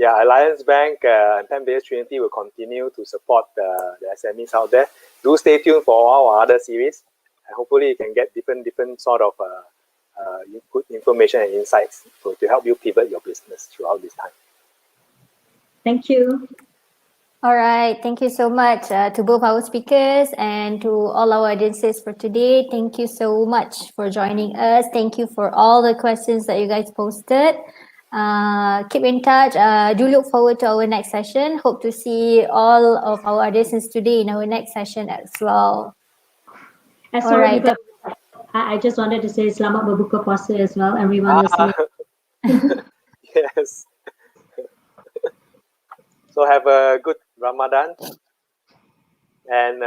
Alliance Bank and PanPages Trinity will continue to support the SMEs out there. Do stay tuned for our other series. And hopefully, you can get different sort of good information and insights to help you pivot your business throughout this time. Thank you. All right. Thank you so much to both our speakers and to all our audiences for today. Thank you so much for joining us. Thank you for all the questions that you guys posted. Keep in touch. Do look forward to our next session. Hope to see all of our audiences today in our next session as well. Sorry, Alright. I just wanted to say selamat berbuka puasa as well, everyone listening. Yes. So have a good Ramadan, and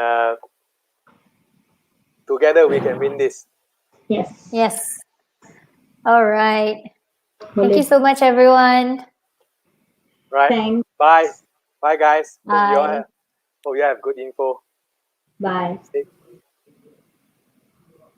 together we can win this. Yes. Yes. All right. Thank you Boleh. so much, everyone. Right. Thanks. Bye. Bye, guys. Bye. Hope you have good info. Bye. Stay